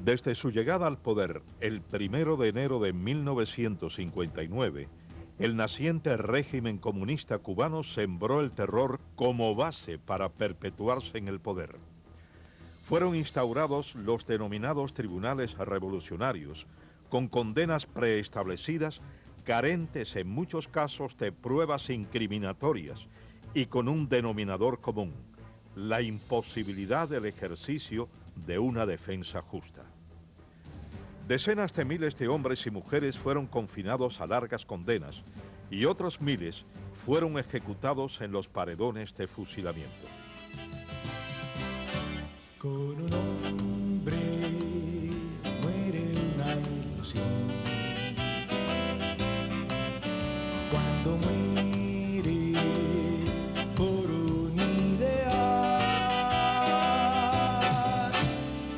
Desde su llegada al poder, el 1 de enero de 1959, el naciente régimen comunista cubano sembró el terror como base para perpetuarse en el poder. Fueron instaurados los denominados tribunales revolucionarios, con condenas preestablecidas, carentes en muchos casos de pruebas incriminatorias y con un denominador común: la imposibilidad del ejercicio de una defensa justa. Decenas de miles de hombres y mujeres fueron confinados a largas condenas y otros miles fueron ejecutados en los paredones de fusilamiento. Con un hombre muere una ilusión. Cuando muere por un ideal,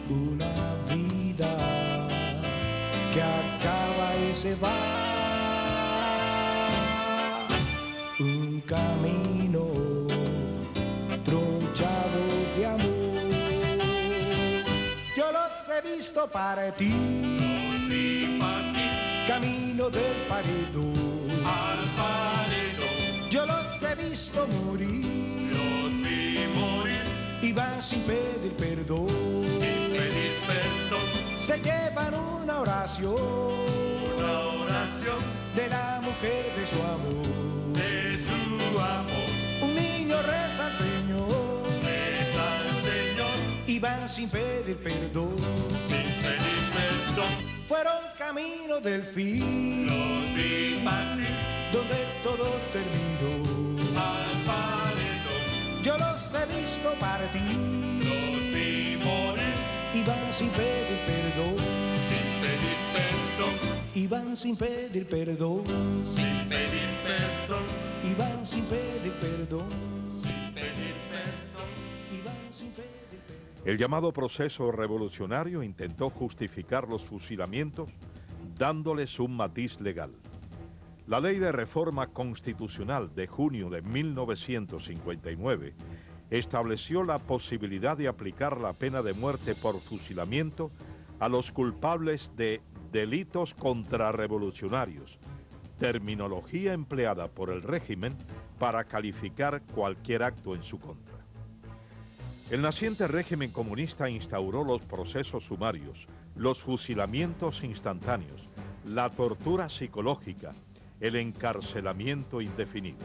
una vida que acaba y se va, un camino tronchado de amor. Yo los he visto para ti, camino del paredo al paredón. Yo los he visto morir, Los vi morir y van sin pedir perdón. sin pedir perdón. Se llevan una oración de la mujer de su amor. De su amor, Un niño reza al Señor reza al Señor y van sin pedir perdón. sin pedir perdón. Fueron camino del fin, Los vi partir donde todo terminó. al paredón. Yo los he visto partir Los vi morir y van sin pedir perdón. sin pedir perdón. Y van sin pedir perdón. Sin pedir perdón. Y van sin pedir perdón. Sin pedir perdón. Y van sin pedir perdón. El llamado proceso revolucionario intentó justificar los fusilamientos dándoles un matiz legal. La Ley de Reforma Constitucional de junio de 1959 estableció la posibilidad de aplicar la pena de muerte por fusilamiento a los culpables de delitos contrarrevolucionarios, terminología empleada por el régimen para calificar cualquier acto en su contra. El naciente régimen comunista instauró los procesos sumarios, los fusilamientos instantáneos, la tortura psicológica, el encarcelamiento indefinido.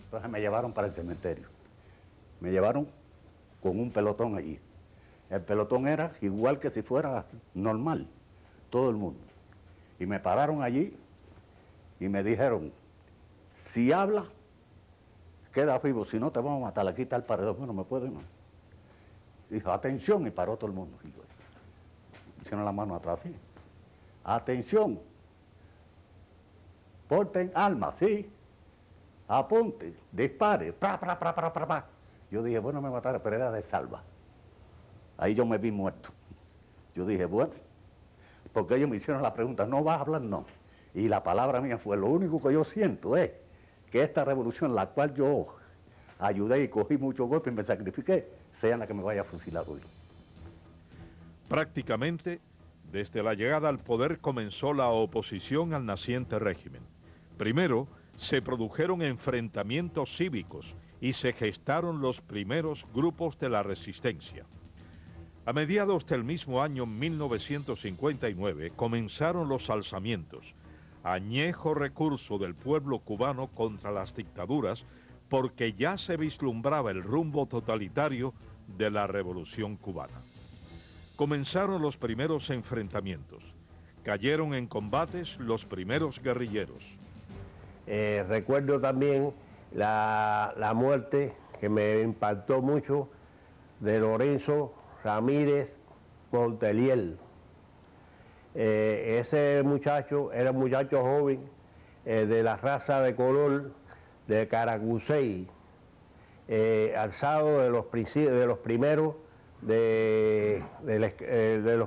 Entonces me llevaron para el cementerio. Me llevaron con un pelotón allí. El pelotón era igual que si fuera normal, todo el mundo. Y me pararon allí y me dijeron, si hablas, queda vivo, si no te vamos a matar, aquí está el paredón. Bueno, me puedo ir, ¿no? Dijo, atención, y paró todo el mundo. Y yo, hicieron la mano atrás, sí. Atención, porten armas, sí. Apunte, dispare, pra, pra, pra, pra, pra, pra. Yo dije, bueno, me mataron, pero era de salva. Ahí yo me vi muerto. Yo dije, bueno, porque ellos me hicieron la pregunta, ¿no vas a hablar? No. Y la palabra mía fue, lo único que yo siento es que esta revolución, la cual yo ayudé y cogí muchos golpes y me sacrifiqué, sea la que me vaya a fusilar hoy. Prácticamente, desde la llegada al poder comenzó la oposición al naciente régimen. Primero, se produjeron enfrentamientos cívicos y se gestaron los primeros grupos de la resistencia. A mediados del mismo año 1959 comenzaron los alzamientos, añejo recurso del pueblo cubano contra las dictaduras, porque ya se vislumbraba el rumbo totalitario de la revolución cubana. Comenzaron los primeros enfrentamientos, cayeron en combates los primeros guerrilleros. Recuerdo también la muerte que me impactó mucho de Lorenzo Ramírez Monteliel. Ese muchacho era un muchacho joven de la raza de color de Caracusey, alzado de los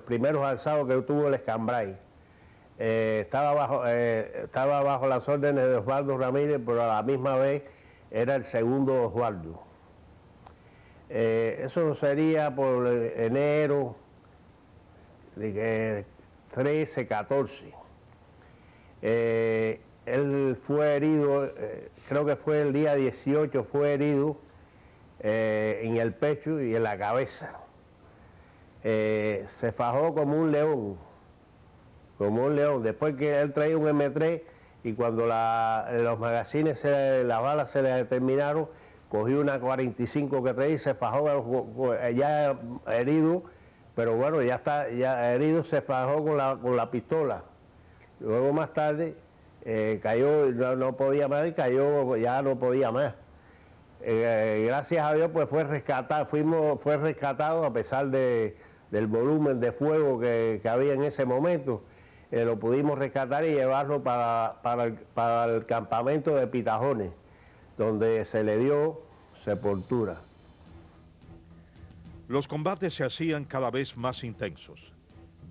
primeros alzados que tuvo el Escambray. Estaba bajo las órdenes de Osvaldo Ramírez, pero a la misma vez era el segundo Osvaldo. Eso sería por enero 13, 14. Él fue herido, creo que fue el día 18, fue herido en el pecho y en la cabeza. Se fajó como un león, Después que él traía un M3 y cuando los magazines, las balas se le terminaron, cogió una 45 que traía y se fajó ya herido, pero bueno, ya herido, se fajó con la pistola. Luego más tarde cayó, no podía más y cayó, ya no podía más. Gracias a Dios pues fue rescatado a pesar del volumen de fuego que había en ese momento. Lo pudimos rescatar y llevarlo para el campamento de Pitajones, donde se le dio sepultura. Los combates se hacían cada vez más intensos.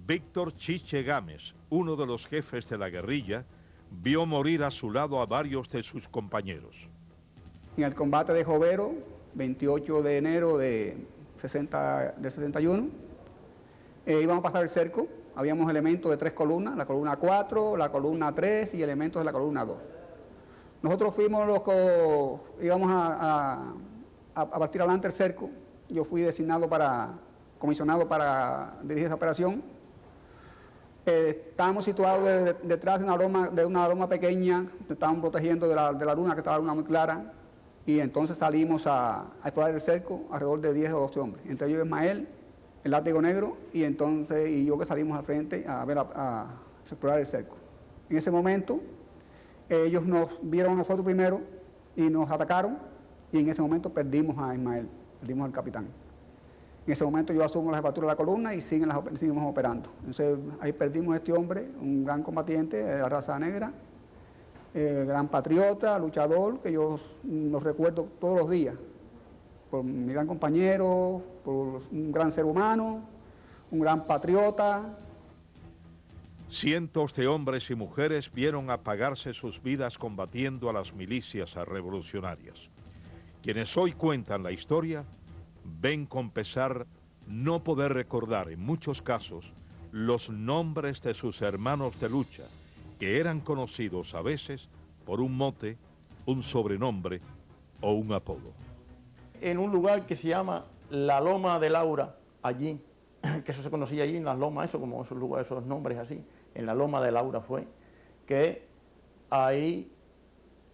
Víctor Chiche Gámez, uno de los jefes de la guerrilla, vio morir a su lado a varios de sus compañeros. En el combate de Jovero, 28 de enero de 61, íbamos a pasar el cerco. Habíamos elementos de 3 columnas, la columna 4, la columna 3 y elementos de la columna 2. Nosotros fuimos los que íbamos a partir adelante el cerco. Yo fui comisionado para dirigir esa operación. Estábamos situados detrás de una loma pequeña, estábamos protegiendo de la luna, que estaba la luna muy clara, y entonces salimos a explorar el cerco, alrededor de 10 o 12 hombres, entre ellos Ismael, el látigo negro, y yo que salimos al frente a explorar el cerco. En ese momento, ellos nos vieron a nosotros primero y nos atacaron, y en ese momento perdimos a Ismael, perdimos al capitán. En ese momento yo asumo la jefatura de la columna y seguimos operando. Entonces ahí perdimos a este hombre, un gran combatiente de la raza negra, gran patriota, luchador, que yo los recuerdo todos los días, por mi gran compañero, por un gran ser humano, un gran patriota. Cientos de hombres y mujeres vieron apagarse sus vidas combatiendo a las milicias revolucionarias. Quienes hoy cuentan la historia ven con pesar no poder recordar en muchos casos los nombres de sus hermanos de lucha, que eran conocidos a veces por un mote, un sobrenombre o un apodo. En un lugar que se llama la Loma de Laura, allí, que eso se conocía allí en las lomas, eso como esos lugares, esos nombres así, en la Loma de Laura fue, que ahí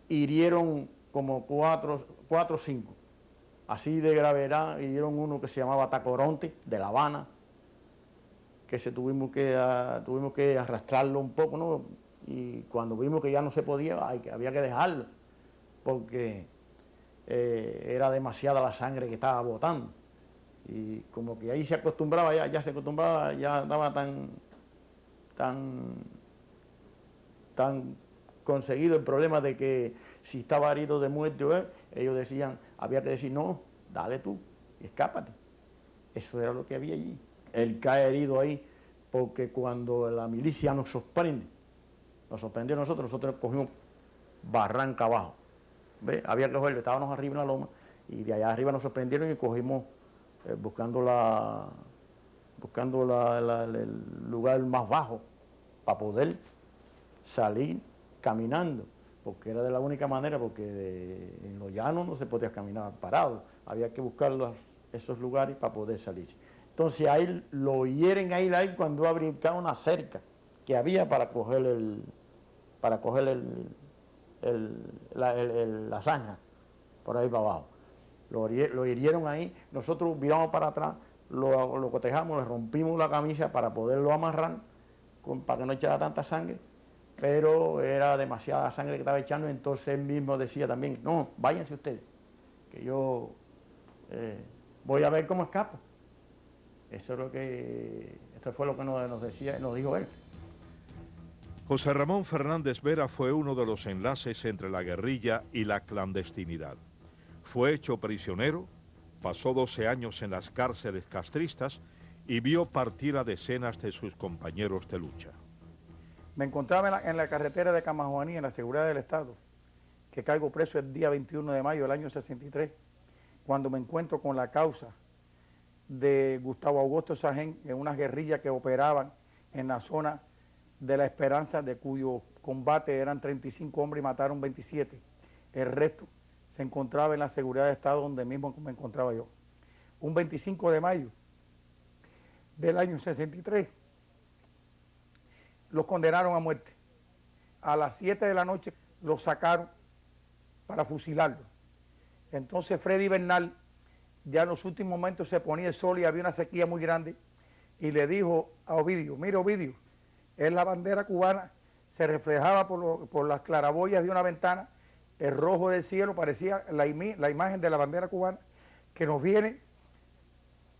hirieron como cuatro o 5, así de gravedad. Hirieron uno que se llamaba Tacoronte, de La Habana, que tuvimos que arrastrarlo un poco, ¿no? Y cuando vimos que ya no se podía, había que dejarlo, porque era demasiada la sangre que estaba botando. Y como que ahí se acostumbraba, ya se acostumbraba, ya estaba tan conseguido el problema de que si estaba herido de muerte, ellos decían, había que decir, no, dale tú, escápate. Eso era lo que había allí. Él cae herido ahí porque cuando la milicia nos sorprendió a nosotros cogimos barranca abajo. ¿Ve? Había que cogerlo, estábamos arriba en la loma y de allá arriba nos sorprendieron y cogimos buscando el lugar más bajo para poder salir caminando, porque era de la única manera, porque en los llanos no se podía caminar parado, había que buscar esos lugares para poder salir. Entonces ahí lo hieren ahí cuando ha brincado una cerca que había para coger la zanja, por ahí para abajo. Lo hirieron ahí, nosotros viramos para atrás, lo cotejamos, le rompimos la camisa para poderlo amarrar, para que no echara tanta sangre, pero era demasiada sangre que estaba echando, entonces él mismo decía también, no, váyanse ustedes, que yo voy a ver cómo escapo. Esto fue lo que nos dijo él. José Ramón Fernández Vera fue uno de los enlaces entre la guerrilla y la clandestinidad. Fue hecho prisionero, pasó 12 años en las cárceles castristas y vio partir a decenas de sus compañeros de lucha. Me encontraba en la carretera de Camajuaní, en la seguridad del Estado, que caigo preso el día 21 de mayo del año 63, cuando me encuentro con la causa de Gustavo Augusto Sajén en unas guerrillas que operaban en la zona de La Esperanza, de cuyo combate eran 35 hombres y mataron 27. El resto se encontraba en la seguridad de Estado donde mismo me encontraba yo. Un 25 de mayo del año 63 los condenaron a muerte. A las 7 de la noche los sacaron para fusilarlos. Entonces Freddy Bernal, ya en los últimos momentos se ponía el sol y había una sequía muy grande, y le dijo a Ovidio: mira Ovidio, es la bandera cubana, se reflejaba por las claraboyas de una ventana, el rojo del cielo parecía la imagen de la bandera cubana que nos viene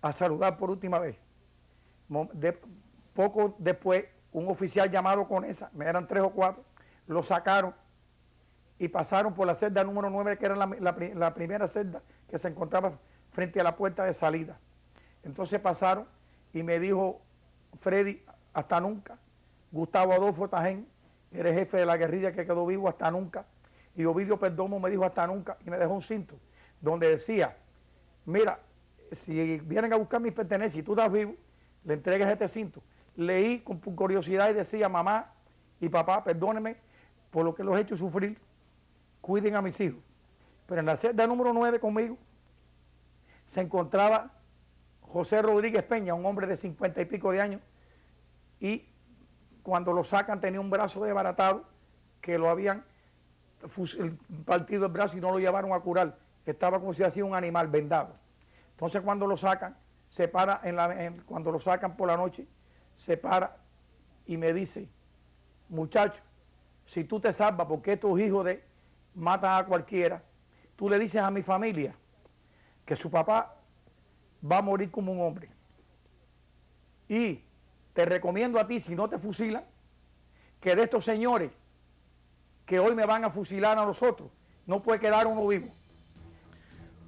a saludar por última vez. Poco después, un oficial llamado Conesa, eran 3 o 4, lo sacaron y pasaron por la celda número 9, que era la primera celda que se encontraba frente a la puerta de salida. Entonces pasaron y me dijo Freddy: hasta nunca. Gustavo Adolfo Tajén, eres jefe de la guerrilla que quedó vivo, hasta nunca. Y Ovidio Perdomo me dijo: hasta nunca, y me dejó un cinto donde decía: mira, si vienen a buscar mis pertenencias y tú estás vivo, le entregues este cinto. Leí con curiosidad y decía: mamá y papá, perdónenme por lo que los he hecho sufrir, cuiden a mis hijos. Pero en la celda número 9 conmigo se encontraba José Rodríguez Peña, un hombre de 50 y pico de años, y cuando lo sacan tenía un brazo desbaratado, que lo habían partido el brazo y no lo llevaron a curar, estaba como si hacía un animal vendado. Entonces cuando lo sacan, se para, cuando lo sacan por la noche, se para y me dice: muchacho, si tú te salvas porque estos hijos de matan a cualquiera, tú le dices a mi familia que su papá va a morir como un hombre. Y te recomiendo a ti, si no te fusilan, que de estos señores que hoy me van a fusilar a nosotros, no puede quedar uno vivo.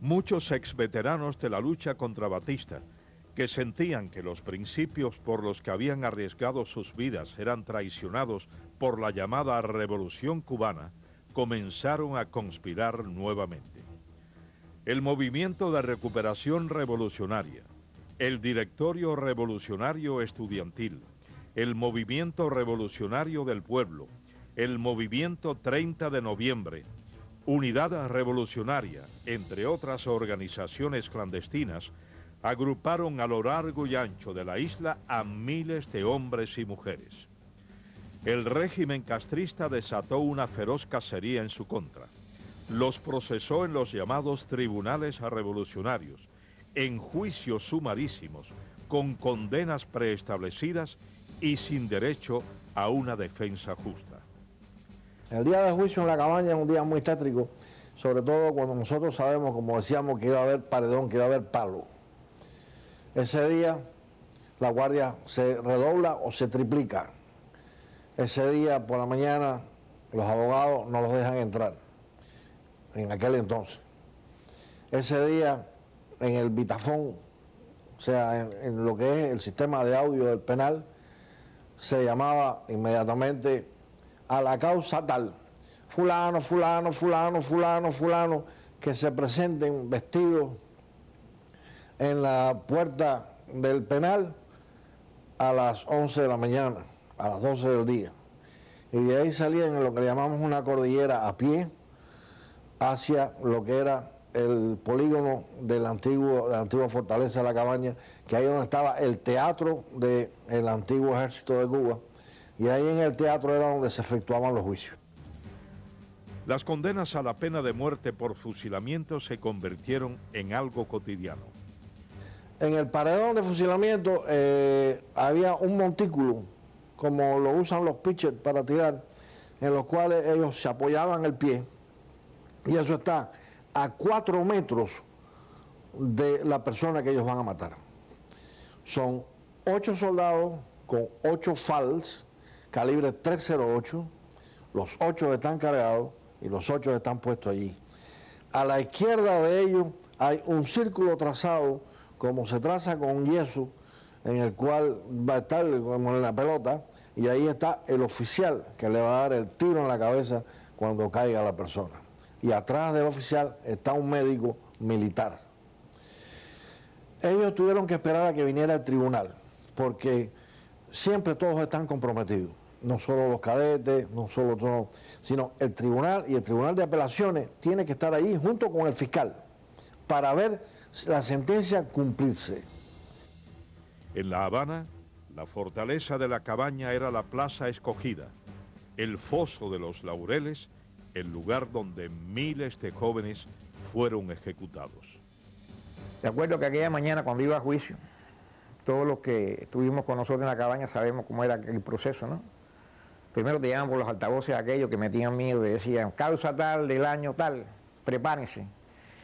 Muchos exveteranos de la lucha contra Batista, que sentían que los principios por los que habían arriesgado sus vidas eran traicionados por la llamada Revolución Cubana, comenzaron a conspirar nuevamente. El Movimiento de Recuperación Revolucionaria, el Directorio Revolucionario Estudiantil, el Movimiento Revolucionario del Pueblo, el Movimiento 30 de Noviembre, Unidad Revolucionaria, entre otras organizaciones clandestinas, agruparon a lo largo y ancho de la isla a miles de hombres y mujeres. El régimen castrista desató una feroz cacería en su contra. Los procesó en los llamados tribunales revolucionarios, en juicios sumarísimos, con condenas preestablecidas y sin derecho a una defensa justa. El día del juicio en la cabaña es un día muy tétrico, sobre todo cuando nosotros sabemos, como decíamos, que iba a haber paredón, que iba a haber palo. Ese día la guardia se redobla o se triplica. Ese día por la mañana los abogados no los dejan entrar, en aquel entonces. Ese día en el bitafón, o sea, en lo que es el sistema de audio del penal, se llamaba inmediatamente a la causa tal, fulano, fulano, fulano, fulano, fulano, que se presenten vestidos en la puerta del penal a las 11 de la mañana, a las 12 del día. Y de ahí salían en lo que le llamamos una cordillera a pie hacia lo que era el polígono de la antigua fortaleza de la Cabaña, que ahí donde estaba el teatro del antiguo ejército de Cuba, y ahí en el teatro era donde se efectuaban los juicios. Las condenas a la pena de muerte por fusilamiento se convirtieron en algo cotidiano. En el paredón de fusilamiento había un montículo, como lo usan los pitchers para tirar, en los cuales ellos se apoyaban el pie, y eso está a 4 metros de la persona que ellos van a matar. Son 8 soldados con 8 FALs, calibre 308, los 8 están cargados y los 8 están puestos allí. A la izquierda de ellos hay un círculo trazado, como se traza con un yeso, en el cual va a estar como en la pelota, y ahí está el oficial que le va a dar el tiro en la cabeza cuando caiga la persona. Y atrás del oficial está un médico militar. ellos tuvieron que esperar a que viniera el tribunal, porque siempre todos están comprometidos, no solo los cadetes, no solo todos, sino el tribunal, y el tribunal de apelaciones tiene que estar ahí junto con el fiscal para ver la sentencia cumplirse. En La Habana, la fortaleza de la Cabaña era la plaza escogida, el foso de los Laureles, el lugar donde miles de jóvenes fueron ejecutados. Recuerdo que aquella mañana cuando iba a juicio, todos los que estuvimos con nosotros en la cabaña sabemos cómo era el proceso, ¿no? Primero te llaman por los altavoces aquellos que metían miedo y decían, causa tal del año tal, prepárense.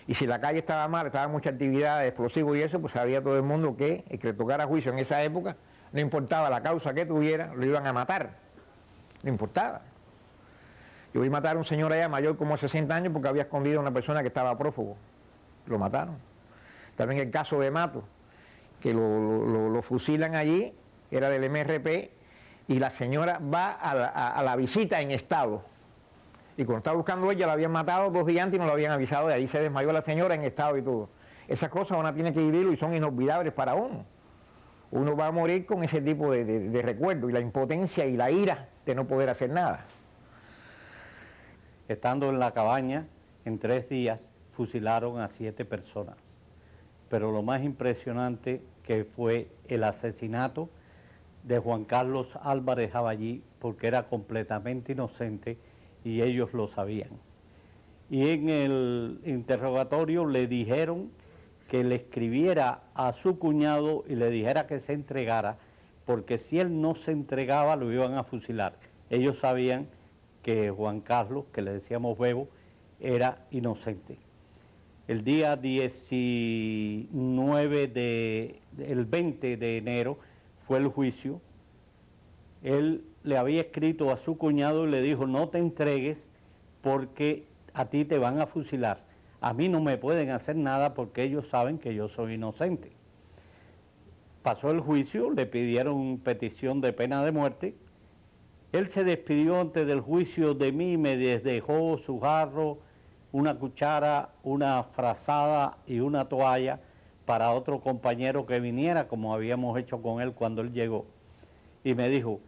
Y si la calle estaba mal, estaba mucha actividad, explosivos y eso, pues sabía todo el mundo que el que le tocara juicio en esa época, no importaba la causa que tuviera, lo iban a matar, no importaba. Yo vi matar a un señor allá mayor como 60 años porque había escondido a una persona que estaba prófugo, lo mataron. También el caso de Mato, que lo fusilan allí, era del MRP, y la señora va a la visita en estado. Y cuando estaba buscando ella, la habían matado 2 días antes y no lo habían avisado, y ahí se desmayó la señora en estado y todo. Esas cosas uno tiene que vivirlo y son inolvidables para uno. Uno va a morir con ese tipo de recuerdo y la impotencia y la ira de no poder hacer nada. Estando en la cabaña, en 3 días, fusilaron a 7 personas. Pero lo más impresionante que fue el asesinato de Juan Carlos Álvarez Jaballí, porque era completamente inocente y ellos lo sabían. Y en el interrogatorio le dijeron que le escribiera a su cuñado y le dijera que se entregara, porque si él no se entregaba lo iban a fusilar. Ellos sabían que Juan Carlos, que le decíamos Bebo, era inocente. El día el 20 de enero fue el juicio. Él le había escrito a su cuñado y le dijo, no te entregues porque a ti te van a fusilar. A mí no me pueden hacer nada porque ellos saben que yo soy inocente. Pasó el juicio, le pidieron petición de pena de muerte. Él se despidió antes del juicio de mí, me dejó su jarro, una cuchara, una frazada y una toalla para otro compañero que viniera, como habíamos hecho con él cuando él llegó. Y me dijo,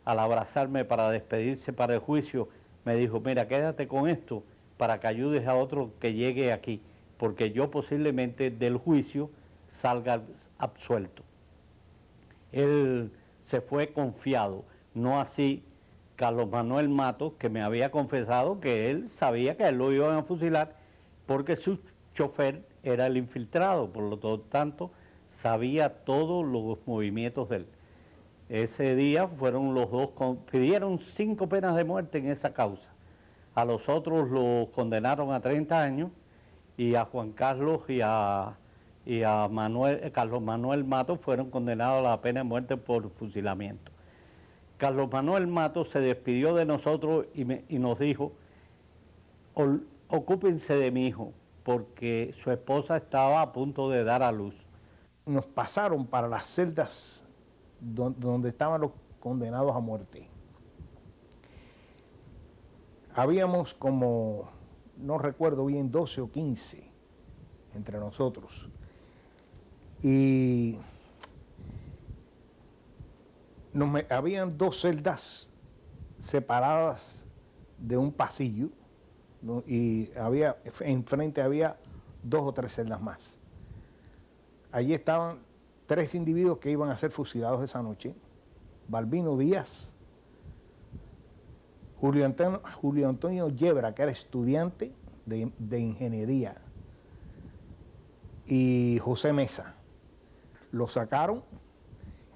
al abrazarme para despedirse para el juicio, me dijo, mira, quédate con esto para que ayudes a otro que llegue aquí, porque yo posiblemente del juicio salga absuelto. Él se fue confiado, no así Carlos Manuel Matos, que me había confesado que él sabía que a él lo iban a fusilar porque su chofer era el infiltrado, por lo tanto sabía todos los movimientos de él. Ese día fueron los dos, pidieron 5 penas de muerte en esa causa. A los otros los condenaron a 30 años y a Juan Carlos y a Carlos Manuel Matos fueron condenados a la pena de muerte por fusilamiento. Carlos Manuel Matos se despidió de nosotros y nos dijo, ocúpense de mi hijo, porque su esposa estaba a punto de dar a luz. Nos pasaron para las celdas donde estaban los condenados a muerte. Habíamos como, no recuerdo bien, 12 o 15 entre nosotros. Y habían 2 celdas separadas de un pasillo, ¿no? Y enfrente había 2 o 3 celdas más. Allí estaban 3 individuos que iban a ser fusilados esa noche: Balbino Díaz, Julio Antonio Yebra, que era estudiante de ingeniería, y José Mesa. Lo sacaron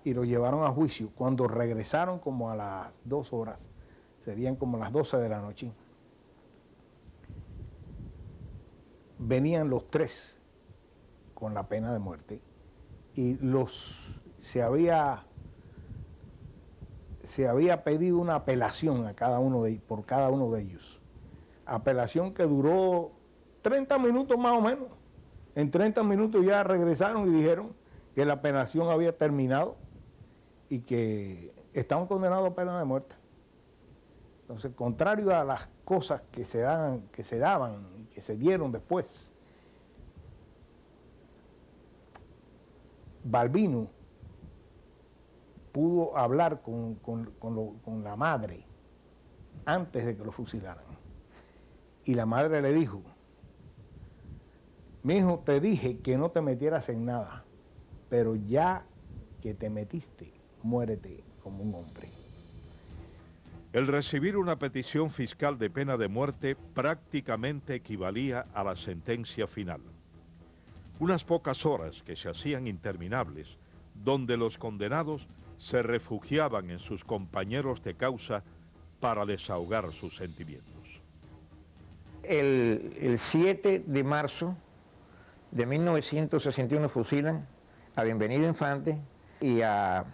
y lo llevaron a juicio. Cuando regresaron como a las 2 horas, serían como las 12 de la noche, venían los 3 con la pena de muerte y se había pedido una apelación a por cada uno de ellos. Apelación que duró 30 minutos más o menos. En 30 minutos ya regresaron y dijeron que la apelación había terminado y que estaban condenados a pena de muerte. Entonces, contrario a las cosas que se daban y que se dieron después, Balbino pudo hablar con la madre antes de que lo fusilaran. Y la madre le dijo: mi hijo, te dije que no te metieras en nada, pero ya que te metiste, muérete como un hombre. El recibir una petición fiscal de pena de muerte prácticamente equivalía a la sentencia final. Unas pocas horas que se hacían interminables, donde los condenados se refugiaban en sus compañeros de causa para desahogar sus sentimientos. El 7 de marzo de 1961 fusilan a Bienvenido Infante y a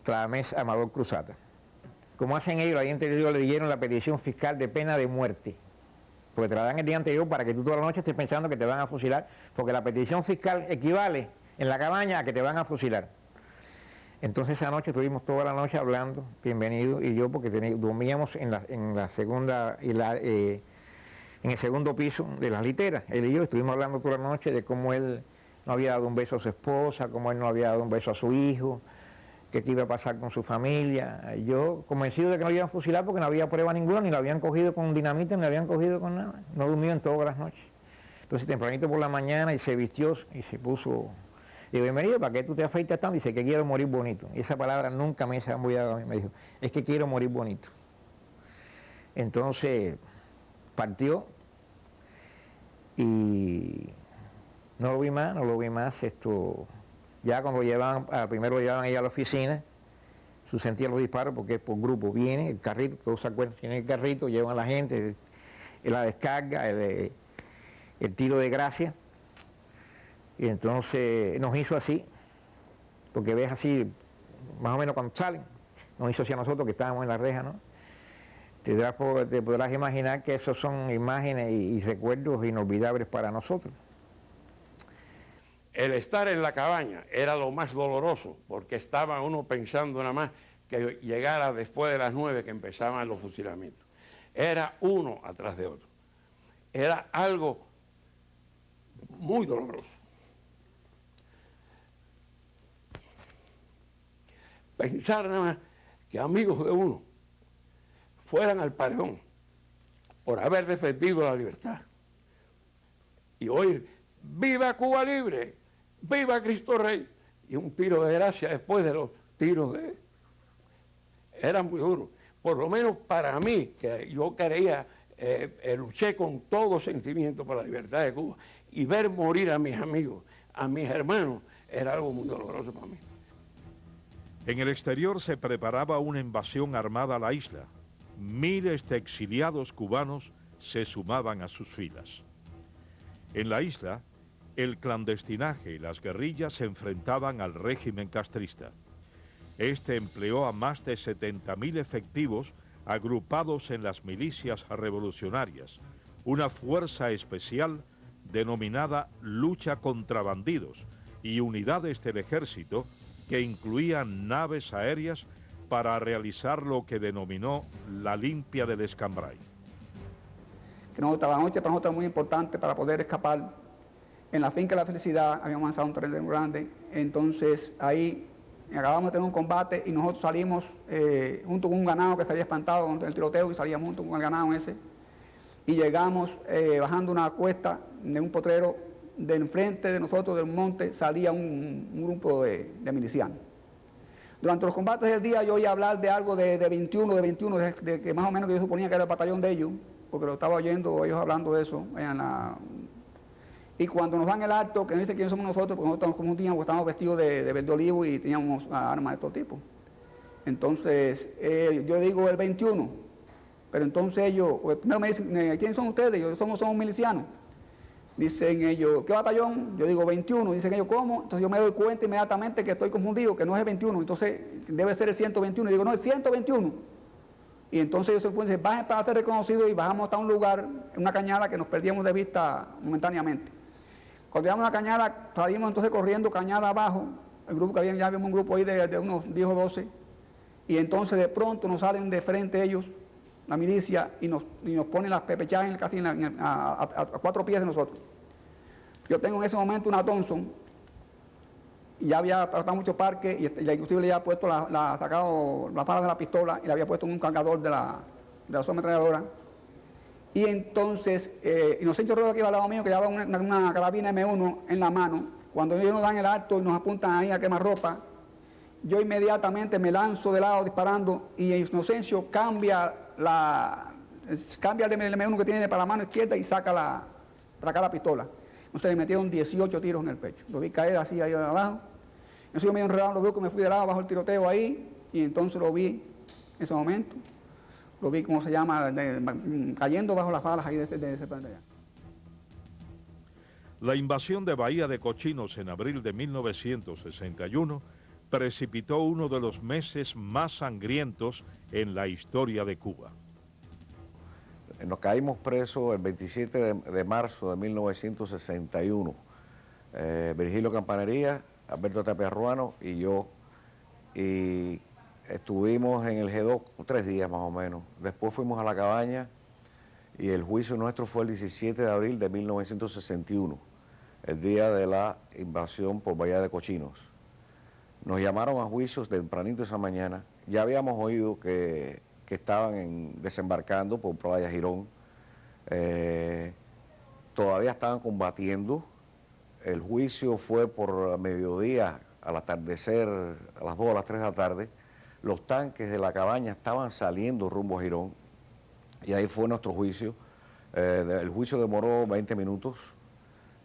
Tladamés Amador Cruzata. Como hacen ellos, el día anterior le dieron la petición fiscal de pena de muerte, porque te la dan el día anterior para que tú toda la noche estés pensando que te van a fusilar, porque la petición fiscal equivale en la cabaña a que te van a fusilar. Entonces esa noche estuvimos toda la noche hablando, Bienvenido y yo, porque dormíamos en la segunda en el segundo piso de las literas. Él y yo estuvimos hablando toda la noche de cómo él no había dado un beso a su esposa, cómo él no había dado un beso a su hijo, qué iba a pasar con su familia. Yo convencido de que no lo iban a fusilar porque no había prueba ninguna, ni lo habían cogido con dinamita, ni lo habían cogido con nada. No durmió en todas las noches. Entonces tempranito por la mañana y se vistió y se puso. Digo, Bienvenido, ¿para qué tú te afeitas tanto? Dice que quiero morir bonito. Y esa palabra nunca me se ha embullado a mí. Me dijo, es que quiero morir bonito. Entonces partió y no lo vi más. Ya cuando primero lo llevaban ahí a la oficina, sentían los disparos porque es por grupo. Viene el carrito, todos se acuerdan, tiene el carrito, llevan a la gente, la descarga, el tiro de gracia. Y entonces nos hizo así, porque ves así, más o menos cuando salen, nos hizo así a nosotros que estábamos en la reja, ¿no? Te podrás imaginar que esos son imágenes y recuerdos inolvidables para nosotros. El estar en la cabaña era lo más doloroso, porque estaba uno pensando nada más que llegara después de las 9 que empezaban los fusilamientos. Era uno atrás de otro. Era algo muy doloroso. Pensar nada más que amigos de uno fueran al paredón por haber defendido la libertad y oír ¡viva Cuba Libre! ¡Viva Cristo Rey! Y un tiro de gracia después de los tiros de... Era muy duro. Por lo menos para mí, que yo quería, luché con todo sentimiento por la libertad de Cuba, y ver morir a mis amigos, a mis hermanos, era algo muy doloroso para mí. En el exterior se preparaba una invasión armada a la isla. Miles de exiliados cubanos se sumaban a sus filas. En la isla, el clandestinaje y las guerrillas se enfrentaban al régimen castrista. Este empleó a más de 70.000 efectivos agrupados en las milicias revolucionarias, una fuerza especial denominada Lucha contra Bandidos y unidades del ejército que incluían naves aéreas para realizar lo que denominó la limpia del Escambray. Que la noche para nosotros era muy importante para poder escapar. En la finca de la Felicidad habíamos lanzado un terreno grande, entonces ahí acabamos de tener un combate y nosotros salimos junto con un ganado que se había espantado con el tiroteo y salíamos junto con el ganado ese y llegamos bajando una cuesta de un potrero, de enfrente de nosotros del monte salía un grupo de milicianos. Durante los combates del día yo oía hablar de algo de 21, de que más o menos que yo suponía que era el batallón de ellos, porque lo estaba oyendo ellos hablando de eso y cuando nos dan el acto, que no dice quién somos nosotros, porque nosotros nos confundíamos, porque estábamos vestidos de verde olivo y teníamos armas de todo tipo. Entonces, yo digo el 21, pero entonces ellos, primero me dicen, ¿quiénes son ustedes? Yo, somos milicianos. Dicen ellos, ¿qué batallón? Yo digo 21, dicen ellos, ¿cómo? Entonces yo me doy cuenta inmediatamente que estoy confundido, que no es el 21, entonces debe ser el 121. Y digo, no, es 121. Y entonces ellos se fueron, dicen, bajen para ser reconocidos y bajamos hasta un lugar, una cañada que nos perdíamos de vista momentáneamente. Cuando llegamos a la cañada, salimos entonces corriendo cañada abajo, el grupo que había, ya habíamos un grupo ahí de unos 10 o 12, y entonces de pronto nos salen de frente ellos, la milicia, y nos ponen las pepechadas casi a 4 pies de nosotros. Yo tengo en ese momento una Thompson, y ya había tratado muchos parques, y inclusive le había puesto sacado las balas de la pistola y le había puesto en un cargador de la ametralladora. Y entonces, Inocencio Rueda, que iba al lado mío, que llevaba una carabina M1 en la mano, cuando ellos nos dan el alto y nos apuntan ahí a quemarropa, yo inmediatamente me lanzo de lado disparando y Inocencio cambia el M1 que tiene para la mano izquierda y saca la pistola. Entonces le metieron 18 tiros en el pecho. Lo vi caer así ahí abajo. Yo sigo medio enredado, lo veo que me fui de lado bajo el tiroteo ahí y entonces lo vi en ese momento. Lo vi, ¿cómo se llama?, cayendo bajo las balas ahí de ese pantalla. La invasión de Bahía de Cochinos en abril de 1961 precipitó uno de los meses más sangrientos en la historia de Cuba. Nos caímos presos el 27 de marzo de 1961. Virgilio Campanería, Alberto Tapia Ruano y yo. Y estuvimos en el G2 3 días más o menos. Después fuimos a la cabaña y el juicio nuestro fue el 17 de abril de 1961, el día de la invasión por Bahía de Cochinos. Nos llamaron a juicios tempranito esa mañana. Ya habíamos oído que estaban desembarcando por Playa Girón. Todavía estaban combatiendo. El juicio fue por mediodía, al atardecer, a las 2 o las 3 de la tarde. Los tanques de la cabaña estaban saliendo rumbo a Girón y ahí fue nuestro juicio. El juicio demoró 20 minutos.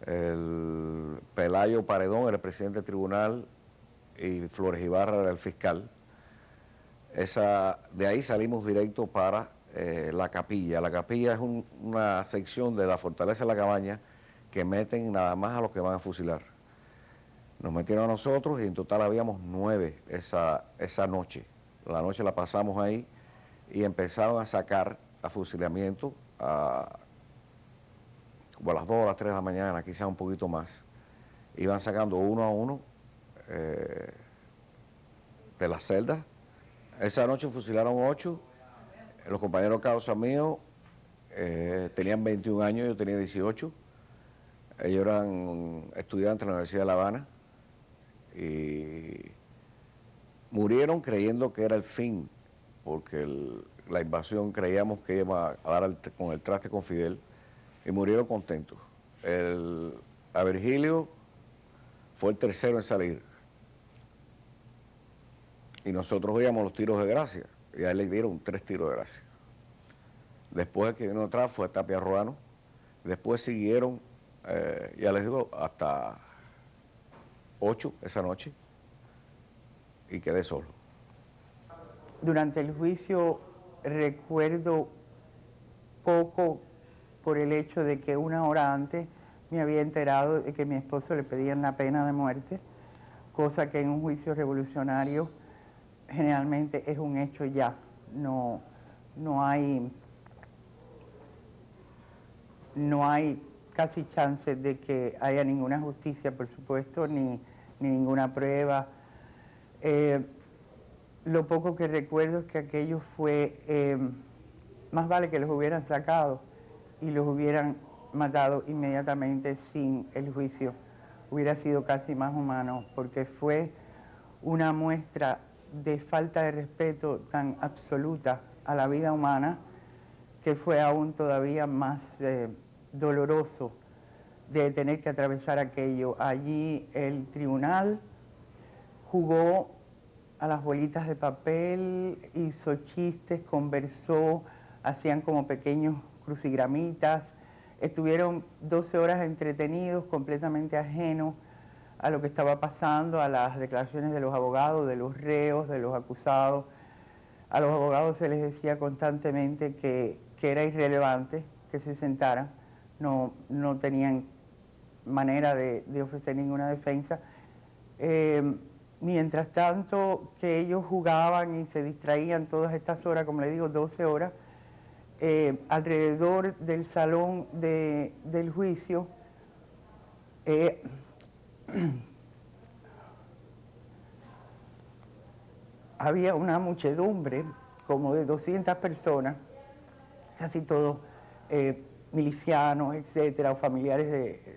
El Pelayo Paredón era el presidente del tribunal y Flores Ibarra era el fiscal. De ahí salimos directo para la capilla. La capilla es una sección de la fortaleza de la cabaña que meten nada más a los que van a fusilar. Nos metieron a nosotros y en total habíamos 9 esa noche. La noche la pasamos ahí y empezaron a sacar a fusilamiento como a las 2 o las 3 de la mañana, quizás un poquito más. Iban sacando uno a uno de las celdas. Esa noche fusilaron 8. Los compañeros de causa míos tenían 21 años, yo tenía 18. Ellos eran estudiantes de la Universidad de La Habana y murieron creyendo que era el fin, porque la invasión creíamos que iba a dar con el traste con Fidel, y murieron contentos. A Virgilio fue el tercero en salir. Y nosotros oíamos los tiros de gracia, y a él le dieron 3 tiros de gracia. Después el que vino atrás fue Tapia Ruano. Después siguieron, ya les digo, hasta 8 esa noche, y quedé solo. Durante el juicio recuerdo poco por el hecho de que una hora antes me había enterado de que a mi esposo le pedían la pena de muerte, cosa que en un juicio revolucionario generalmente es un hecho ya. No hay casi chance de que haya ninguna justicia, por supuesto, ni ninguna prueba. Lo poco que recuerdo es que aquello fue, más vale que los hubieran sacado y los hubieran matado inmediatamente sin el juicio. Hubiera sido casi más humano, porque fue una muestra de falta de respeto tan absoluta a la vida humana que fue aún todavía más doloroso de tener que atravesar aquello. Allí el tribunal jugó a las bolitas de papel, hizo chistes, conversó, hacían como pequeños crucigramitas, estuvieron 12 horas entretenidos, completamente ajenos a lo que estaba pasando, a las declaraciones de los abogados, de los reos, de los acusados. A los abogados se les decía constantemente que era irrelevante que se sentaran, no tenían manera de ofrecer ninguna defensa. Mientras tanto que ellos jugaban y se distraían todas estas horas, como les digo, 12 horas, alrededor del salón del juicio, había una muchedumbre como de 200 personas, casi todos milicianos, etcétera, o familiares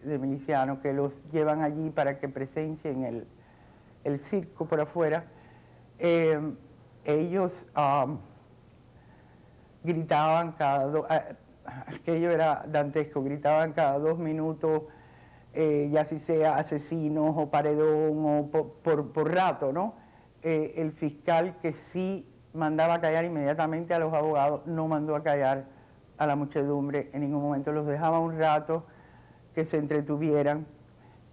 de milicianos, que los llevan allí para que presencien el circo por afuera, ellos gritaban aquello era dantesco, gritaban cada 2 minutos, ya si sea asesinos o paredón o por rato, ¿no? El fiscal, que sí mandaba a callar inmediatamente a los abogados, no mandó a callar a la muchedumbre en ningún momento, los dejaba un rato que se entretuvieran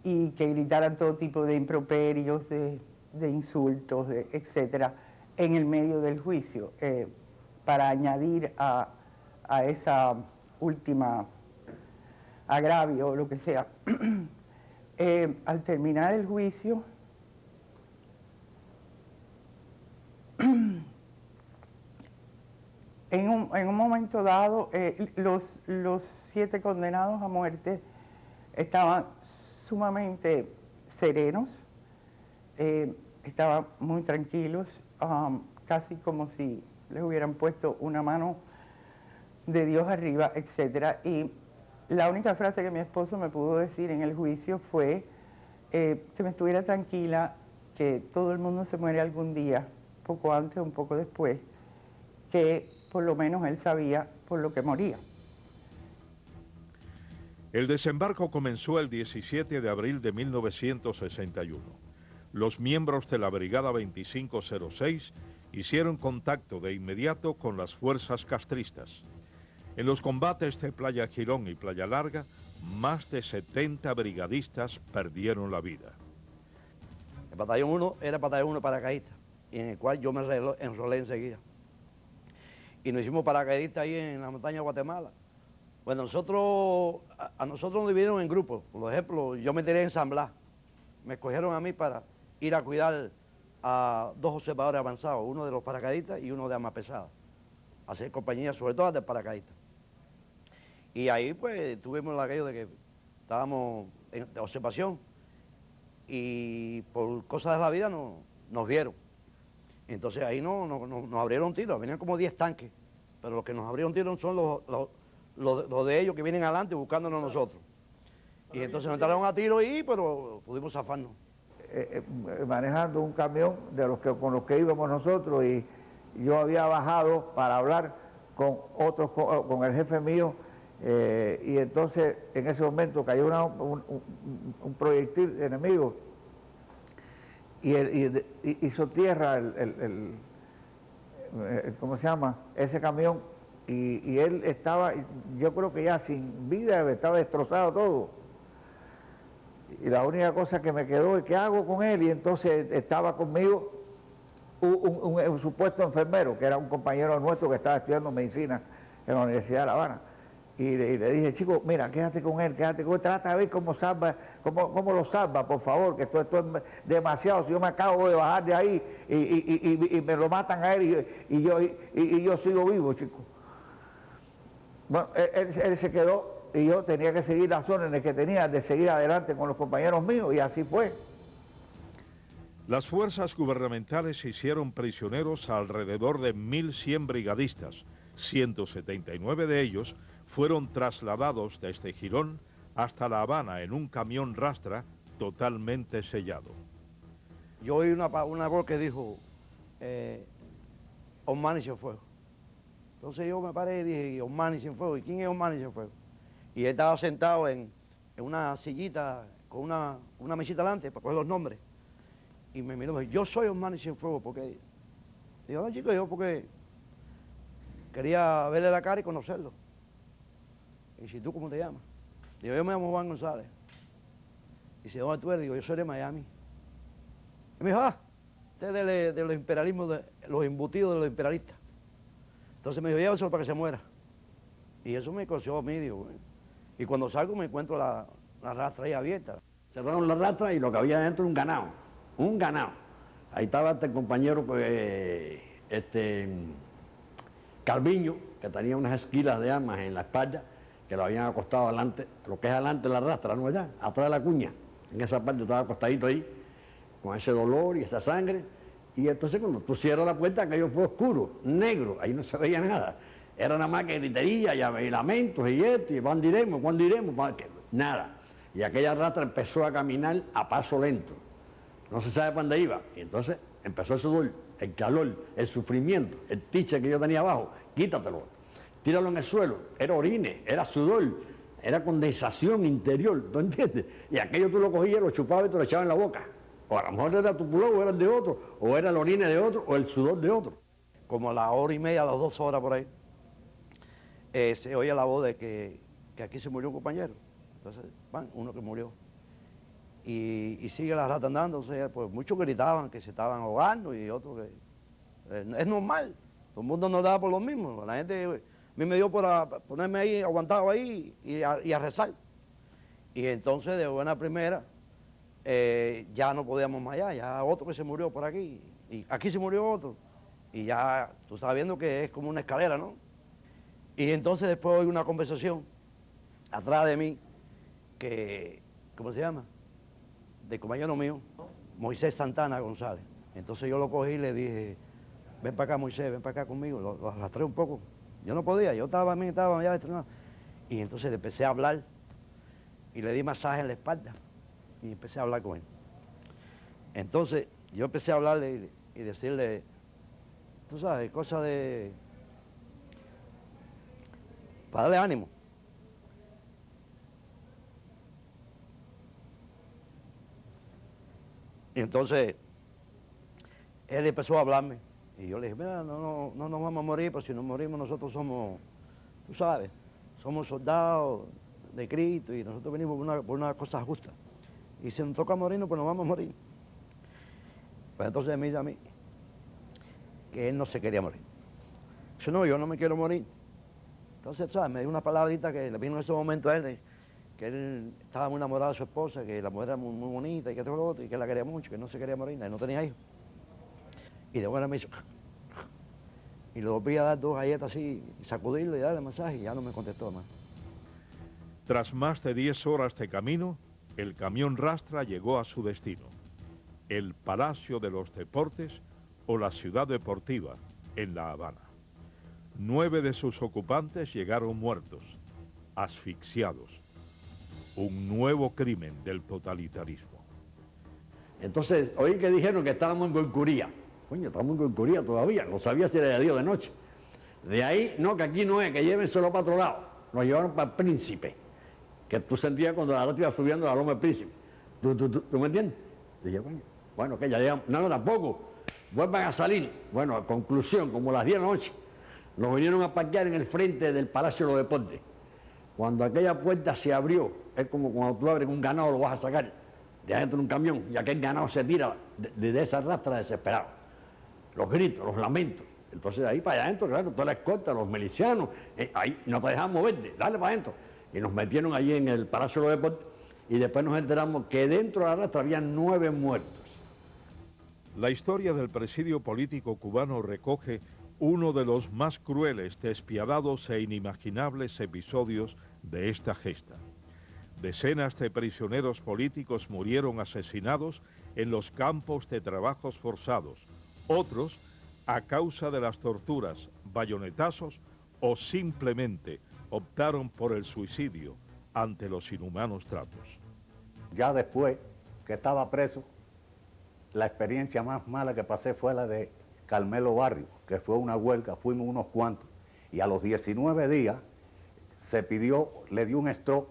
y que gritaran todo tipo de improperios, de insultos, etcétera, en el medio del juicio, para añadir a esa última agravio o lo que sea. Al terminar el juicio, en un momento dado, los 7 condenados a muerte estaban sumamente serenos, estaban muy tranquilos, casi como si les hubieran puesto una mano de Dios arriba, etcétera. Y la única frase que mi esposo me pudo decir en el juicio fue que me estuviera tranquila, que todo el mundo se muere algún día, poco antes o un poco después, que por lo menos él sabía por lo que moría. El desembarco comenzó el 17 de abril de 1961. Los miembros de la Brigada 2506 hicieron contacto de inmediato con las fuerzas castristas. En los combates de Playa Girón y Playa Larga, más de 70 brigadistas perdieron la vida. El batallón 1 era el batallón 1 paracaidista, y en el cual yo me enrolé enseguida. Y nos hicimos paracaidistas ahí en la montaña de Guatemala. Bueno, a nosotros nos dividieron en grupos. Por ejemplo, yo me tiré en San Blas. Me escogieron a mí para ir a cuidar a 2 observadores avanzados, uno de los paracaidistas y uno de armas pesadas. Hacer compañía, sobre todo de paracaidistas. Y ahí pues tuvimos aquello de que estábamos de observación y por cosas de la vida nos vieron. Entonces ahí nos abrieron tiros, venían como 10 tanques, pero los que nos abrieron tiros son los de ellos que vienen adelante buscándonos a nosotros. Y entonces nos entraron a tiro ahí, pero pudimos zafarnos. Manejando un camión con los que íbamos nosotros, y yo había bajado para hablar con el jefe mío, y entonces en ese momento cayó un proyectil enemigo y hizo tierra ¿cómo se llama? Ese camión, y él estaba, yo creo que ya sin vida, estaba destrozado todo. Y la única cosa que me quedó es ¿qué hago con él? Y entonces estaba conmigo un supuesto enfermero, que era un compañero nuestro que estaba estudiando medicina en la Universidad de La Habana. Y le dije, chico, mira, quédate con él, trata de ver cómo lo salva, por favor, que esto es demasiado. Si yo me acabo de bajar de ahí y me lo matan a él y yo sigo vivo, chico. Bueno, él se quedó y yo tenía que seguir las órdenes que tenía de seguir adelante con los compañeros míos, y así fue. Las fuerzas gubernamentales hicieron prisioneros a alrededor de 1.100 brigadistas. 179 de ellos fueron trasladados desde Girón hasta La Habana en un camión rastra totalmente sellado. Yo oí una voz que dijo, Osmani Cienfuegos. Entonces yo me paré y dije, Osmani Cienfuegos, ¿y quién es Osmani Cienfuegos? Y él estaba sentado en una sillita con una mesita delante para coger los nombres. Y me miró y me dijo, yo soy Osmani Cienfuegos, porque... Digo, no, chico, yo porque quería verle la cara y conocerlo. Y dice, ¿tú cómo te llamas? Digo, yo me llamo Juan González. Y dice, ¿dónde tú eres? Digo, yo soy de Miami. Y me dijo, usted es de los imperialismos, de los embutidos de los imperialistas. Entonces me dijo, llévaselo para que se muera. Y eso me coció a mí, digo, bueno. Y cuando salgo me encuentro la rastra ahí abierta. Cerraron la rastra y lo que había dentro era un ganado. Ahí estaba este compañero, pues, Calviño, que tenía unas esquilas de armas en la espalda, que lo habían acostado adelante, lo que es adelante de la rastra, no allá, atrás de la cuña. En esa parte estaba acostadito ahí, con ese dolor y esa sangre. Y entonces cuando tú cierras la puerta, aquello fue oscuro, negro, ahí no se veía nada. Era nada más que gritería y lamentos y esto, y ¿cuándo iremos? ¿Cuándo iremos? Nada. Y aquella rastra empezó a caminar a paso lento. no se sabe para dónde iba. Y entonces empezó el sudor, el calor, el sufrimiento, el tiche que yo tenía abajo, quítatelo, tíralo en el suelo, era orine, era sudor, era condensación interior, ¿tú entiendes? Y aquello tú lo cogías, lo chupabas y te lo echabas en la boca. O a lo mejor era tu pullover, o era el de otro, o era el orine de otro, o el sudor de otro. Como a la hora y media, a las 2 horas por ahí, se oye la voz de que aquí se murió un compañero. Entonces, van, uno que murió. Y sigue la rata andando, o sea, pues muchos gritaban que se estaban ahogando y otros que... es normal, todo el mundo nos daba por lo mismo. La gente, a mí me dio por ponerme ahí, aguantado ahí y a rezar. Y entonces, de buena primera, ya no podíamos más allá, ya otro que se murió por aquí, y aquí se murió otro. Y ya, tú estás viendo que es como una escalera, ¿no? Y entonces después oí una conversación atrás de mí, que, ¿cómo se llama? De compañero mío, Moisés Santana González. Entonces yo lo cogí y le dije, ven para acá Moisés, ven para acá conmigo, lo arrastré un poco. Yo no podía, yo estaba ya estrenado. Y entonces le empecé a hablar y le di masaje en la espalda y empecé a hablar con él. Entonces yo empecé a hablarle y decirle, tú sabes, cosas de... para darle ánimo. Y entonces él empezó a hablarme y yo le dije, mira, no nos vamos a morir, pero si nos morimos nosotros somos, tú sabes, somos soldados de Cristo y nosotros venimos por una cosa justa. Y si nos toca morirnos, pues nos vamos a morir. Pues entonces me dice a mí que él no se quería morir. Dice, no, yo no me quiero morir. Entonces, ¿sabes? Me dio una palabrita que le vino en ese momento a él, que él estaba muy enamorado de su esposa, que la mujer era muy, muy bonita y que todo lo otro, y que él la quería mucho, que no se quería morir, él no tenía hijos. Y de buena me hizo... Y le volví a dar 2 galletas así, y sacudirle y darle masaje, y ya no me contestó más. Tras más de 10 horas de camino, el camión rastra llegó a su destino, el Palacio de los Deportes o la Ciudad Deportiva, en La Habana. 9 de sus ocupantes llegaron muertos, asfixiados. Un nuevo crimen del totalitarismo. Entonces, oí que dijeron que estábamos en Goicuría. Coño, estamos en Goicuría todavía, no sabía si era de día o de noche. De ahí, no, que aquí no es, que llévenselo para otro lado. Nos llevaron para el Príncipe, que tú sentías cuando la rata iba subiendo la loma del Príncipe. ¿Tú me entiendes? Dije, coño, bueno, que ya llegamos. No, tampoco. Vuelvan a salir. Bueno, a conclusión, como las 10 de la noche, nos vinieron a parquear en el frente del Palacio de los Deportes. Cuando aquella puerta se abrió, es como cuando tú abres un ganado, lo vas a sacar de adentro de un camión y aquel ganado se tira de esa rastra desesperado. Los gritos, los lamentos. Entonces ahí para adentro, claro, toda la escolta, los milicianos, ahí no te dejaban moverte, dale para adentro. Y nos metieron allí en el Palacio de los Deportes y después nos enteramos que dentro de la rastra había 9 muertos. La historia del presidio político cubano recoge uno de los más crueles, despiadados e inimaginables episodios de esta gesta. Decenas de prisioneros políticos murieron asesinados en los campos de trabajos forzados, otros a causa de las torturas, bayonetazos o simplemente optaron por el suicidio ante los inhumanos tratos. Ya después que estaba preso, la experiencia más mala que pasé fue la de Carmelo Barrio, que fue una huelga, fuimos unos cuantos, y a los 19 días se pidió, le dio un stroke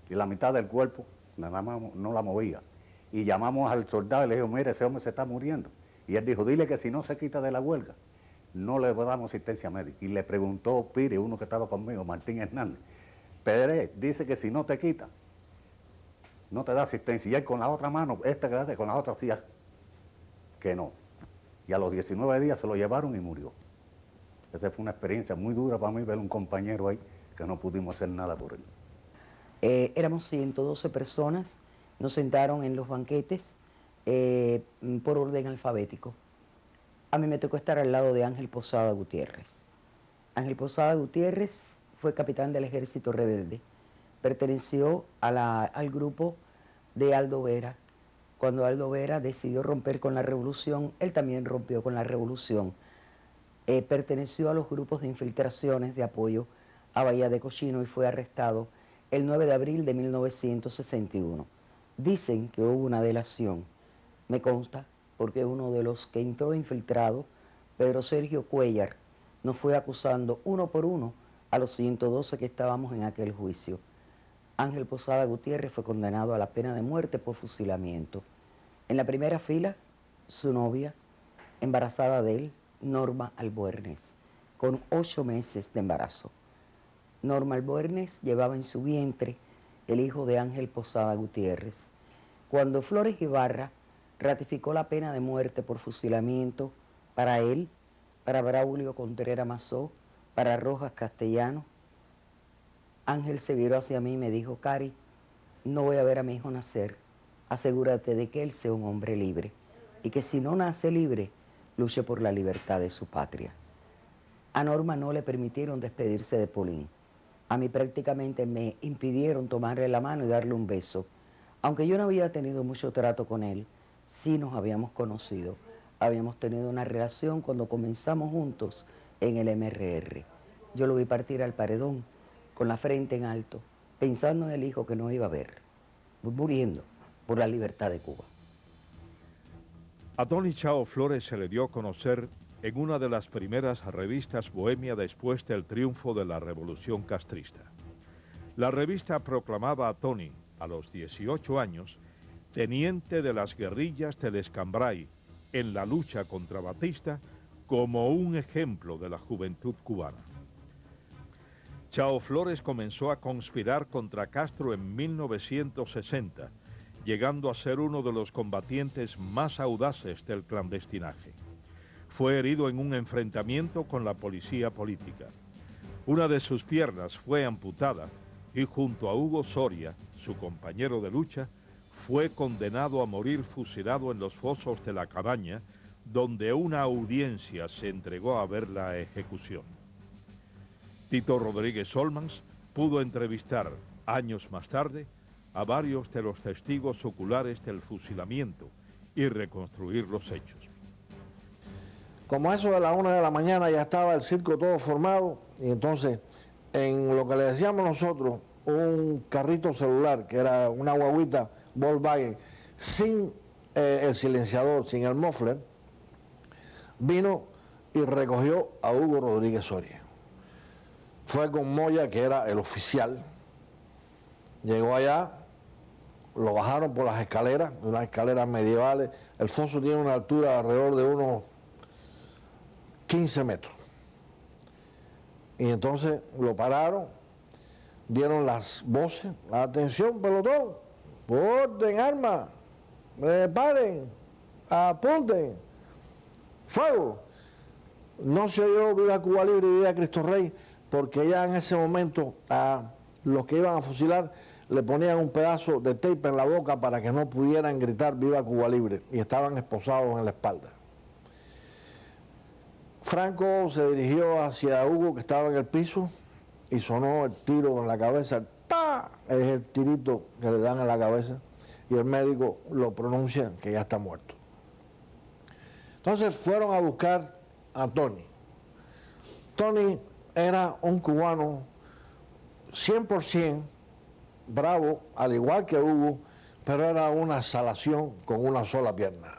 y la mitad del cuerpo nada más no la movía. Y llamamos al soldado y le dijimos, mire, ese hombre se está muriendo. Y él dijo, dile que si no se quita de la huelga, no le damos asistencia médica. Y le preguntó Pire, uno que estaba conmigo, Martín Hernández, Pedre, dice que si no te quita, no te da asistencia. Y él con la otra mano, con la otra hacía que no. Y a los 19 días se lo llevaron y murió. Esa fue una experiencia muy dura para mí, ver un compañero ahí que no pudimos hacer nada por él. Éramos 112 personas, nos sentaron en los banquetes por orden alfabético. A mí me tocó estar al lado de Ángel Posada Gutiérrez. Ángel Posada Gutiérrez fue capitán del Ejército Rebelde. Perteneció al grupo de Aldo Vera. Cuando Aldo Vera decidió romper con la revolución, él también rompió con la revolución. Perteneció a los grupos de infiltraciones de apoyo a Bahía de Cochino y fue arrestado el 9 de abril de 1961. Dicen que hubo una delación Me consta, porque uno de los que entró infiltrado, Pedro Sergio Cuellar, nos fue acusando uno por uno a los 112 que estábamos en aquel juicio. Ángel Posada Gutiérrez fue condenado a la pena de muerte por fusilamiento. En la primera fila, su novia, embarazada de él, Norma Albuernes, con 8 meses de embarazo. Norma Albuernes llevaba en su vientre el hijo de Ángel Posada Gutiérrez. Cuando Flores Ibarra ratificó la pena de muerte por fusilamiento para él, para Braulio Contreras Mazó, para Rojas Castellano, Ángel se viró hacia mí y me dijo: Cari, no voy a ver a mi hijo nacer, asegúrate de que él sea un hombre libre y que si no nace libre, luche por la libertad de su patria. A Norma no le permitieron despedirse de Polín. A mí prácticamente me impidieron tomarle la mano y darle un beso. Aunque yo no había tenido mucho trato con él, sí nos habíamos conocido. Habíamos tenido una relación cuando comenzamos juntos en el MRR. Yo lo vi partir al paredón, con la frente en alto, pensando en el hijo que no iba a ver, muriendo por la libertad de Cuba. A Tony Chao Flores se le dio a conocer en una de las primeras revistas bohemia después del triunfo de la Revolución Castrista. La revista proclamaba a Tony, a los 18 años, teniente de las guerrillas del Escambray en la lucha contra Batista, como un ejemplo de la juventud cubana. Chao Flores comenzó a conspirar contra Castro en 1960, llegando a ser uno de los combatientes más audaces del clandestinaje. Fue herido en un enfrentamiento con la policía política. Una de sus piernas fue amputada y junto a Hugo Soria, su compañero de lucha, fue condenado a morir fusilado en los fosos de La Cabaña, donde una audiencia se entregó a ver la ejecución. Tito Rodríguez Olmans pudo entrevistar, años más tarde, a varios de los testigos oculares del fusilamiento y reconstruir los hechos. Como eso de las 1 de la mañana ya estaba el circo todo formado, y entonces en lo que le decíamos nosotros, un carrito celular, que era una guaguita Volkswagen, sin el silenciador, sin el muffler, vino y recogió a Hugo Rodríguez Soria. Fue con Moya, que era el oficial, llegó allá, lo bajaron por las escaleras, unas escaleras medievales. El foso tiene una altura de alrededor de unos 15 metros. Y entonces lo pararon, dieron las voces: atención, pelotón, porten armas, paren, apunten, fuego. No se oyó viva Cuba Libre y viva Cristo Rey, porque ya en ese momento a los que iban a fusilar le ponían un pedazo de tape en la boca para que no pudieran gritar viva Cuba Libre, y estaban esposados en la espalda. Franco se dirigió hacia Hugo, que estaba en el piso, y sonó el tiro en la cabeza. ¡Ta! Es el tirito que le dan en la cabeza, y el médico lo pronuncia que ya está muerto. Entonces fueron a buscar a Tony. Tony era un cubano 100% bravo, al igual que Hugo, pero era una salación con una sola pierna.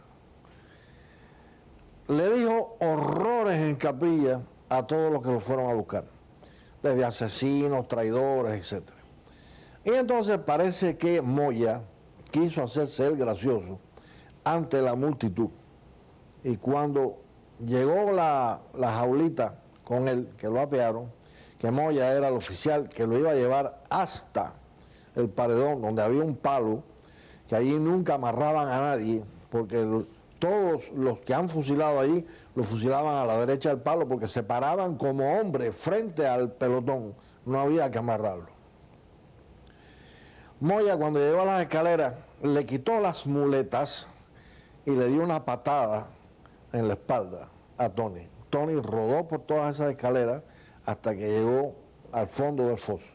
Le dijo horrores en capilla a todos los que lo fueron a buscar, desde asesinos, traidores, etc. Y entonces parece que Moya quiso hacerse el gracioso ante la multitud, y cuando llegó la jaulita con él, que lo apearon, que Moya era el oficial que lo iba a llevar hasta el paredón, donde había un palo, que allí nunca amarraban a nadie, porque todos los que han fusilado allí, lo fusilaban a la derecha del palo, porque se paraban como hombres frente al pelotón, no había que amarrarlo. Moya, cuando llegó a las escaleras, le quitó las muletas y le dio una patada en la espalda a Tony. Tony rodó por todas esas escaleras hasta que llegó al fondo del foso.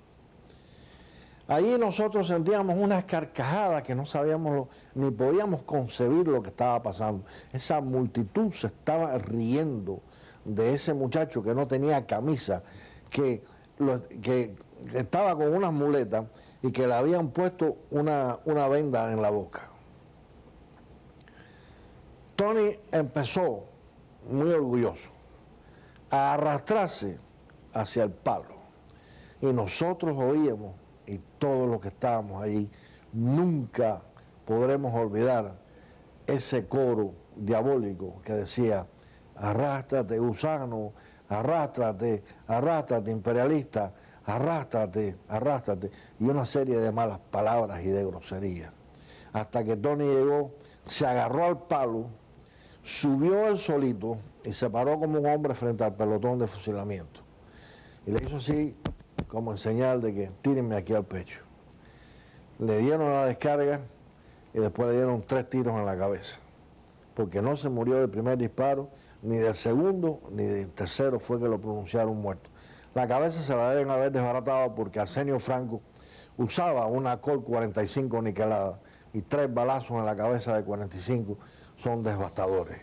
Allí nosotros sentíamos unas carcajadas que no sabíamos ni podíamos concebir lo que estaba pasando. Esa multitud se estaba riendo de ese muchacho que no tenía camisa, que estaba con unas muletas y que le habían puesto una venda en la boca. Tony empezó, muy orgulloso, a arrastrarse hacia el palo. Y nosotros oíamos, y todos los que estábamos allí, nunca podremos olvidar ese coro diabólico que decía: arrástrate, gusano, arrástrate, arrástrate, imperialista, arrástrate, arrástrate, y una serie de malas palabras y de groserías. Hasta que Tony llegó, se agarró al palo, subió él solito y se paró como un hombre frente al pelotón de fusilamiento. Y le hizo así, como en señal de que tírenme aquí al pecho. Le dieron la descarga y después le dieron 3 tiros en la cabeza, porque no se murió del primer disparo, ni del segundo, ni del tercero fue que lo pronunciaron muerto. La cabeza se la deben haber desbaratado porque Arsenio Franco usaba una Colt 45 niquelada y 3 balazos en la cabeza de 45 son devastadores.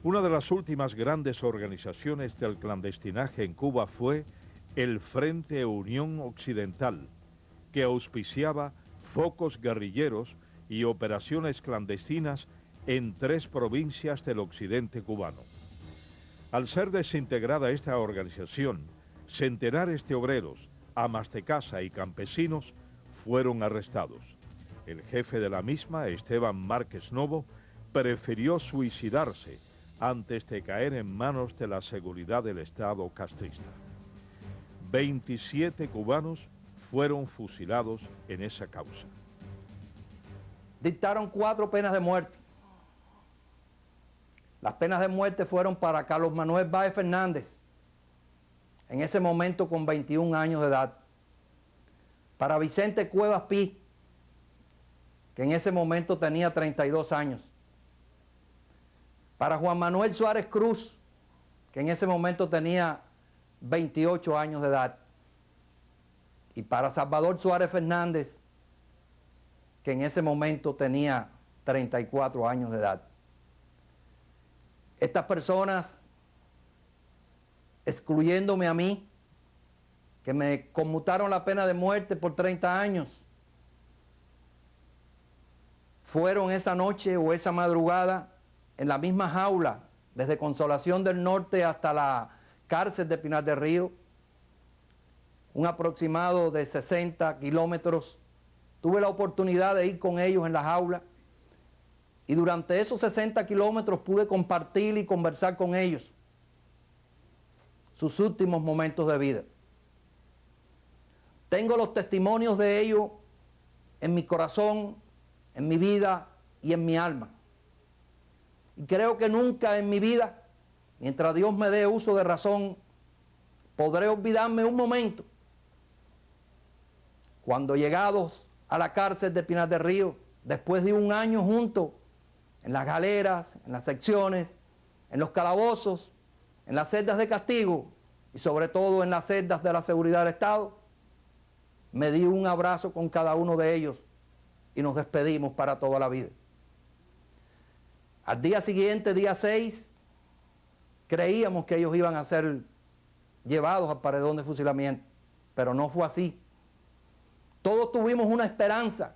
Una de las últimas grandes organizaciones del clandestinaje en Cuba fue el Frente Unión Occidental, que auspiciaba focos guerrilleros y operaciones clandestinas en 3 provincias del occidente cubano. Al ser desintegrada esta organización, centenares de obreros, amas de casa y campesinos fueron arrestados. El jefe de la misma, Esteban Márquez Novo, prefirió suicidarse antes de caer en manos de la seguridad del Estado castrista. 27 cubanos fueron fusilados en esa causa. Dictaron 4 penas de muerte. Las penas de muerte fueron para Carlos Manuel Báez Fernández, en ese momento con 21 años de edad. Para Vicente Cuevas Pi, que en ese momento tenía 32 años. Para Juan Manuel Suárez Cruz, que en ese momento tenía 28 años de edad. Y para Salvador Suárez Fernández, que en ese momento tenía 34 años de edad. Estas personas, excluyéndome a mí, que me conmutaron la pena de muerte por 30 años, fueron esa noche o esa madrugada en la misma jaula, desde Consolación del Norte hasta la cárcel de Pinar del Río, un aproximado de 60 kilómetros. Tuve la oportunidad de ir con ellos en la jaula y durante esos 60 kilómetros pude compartir y conversar con ellos sus últimos momentos de vida. Tengo los testimonios de ellos en mi corazón, en mi vida y en mi alma. Y creo que nunca en mi vida, mientras Dios me dé uso de razón, podré olvidarme un momento cuando llegados a la cárcel de Pinar del Río, después de un año juntos, en las galeras, en las secciones, en los calabozos, en las celdas de castigo y sobre todo en las celdas de la seguridad del Estado, me di un abrazo con cada uno de ellos y nos despedimos para toda la vida. Al día siguiente, día 6, creíamos que ellos iban a ser llevados al paredón de fusilamiento, pero no fue así. Todos tuvimos una esperanza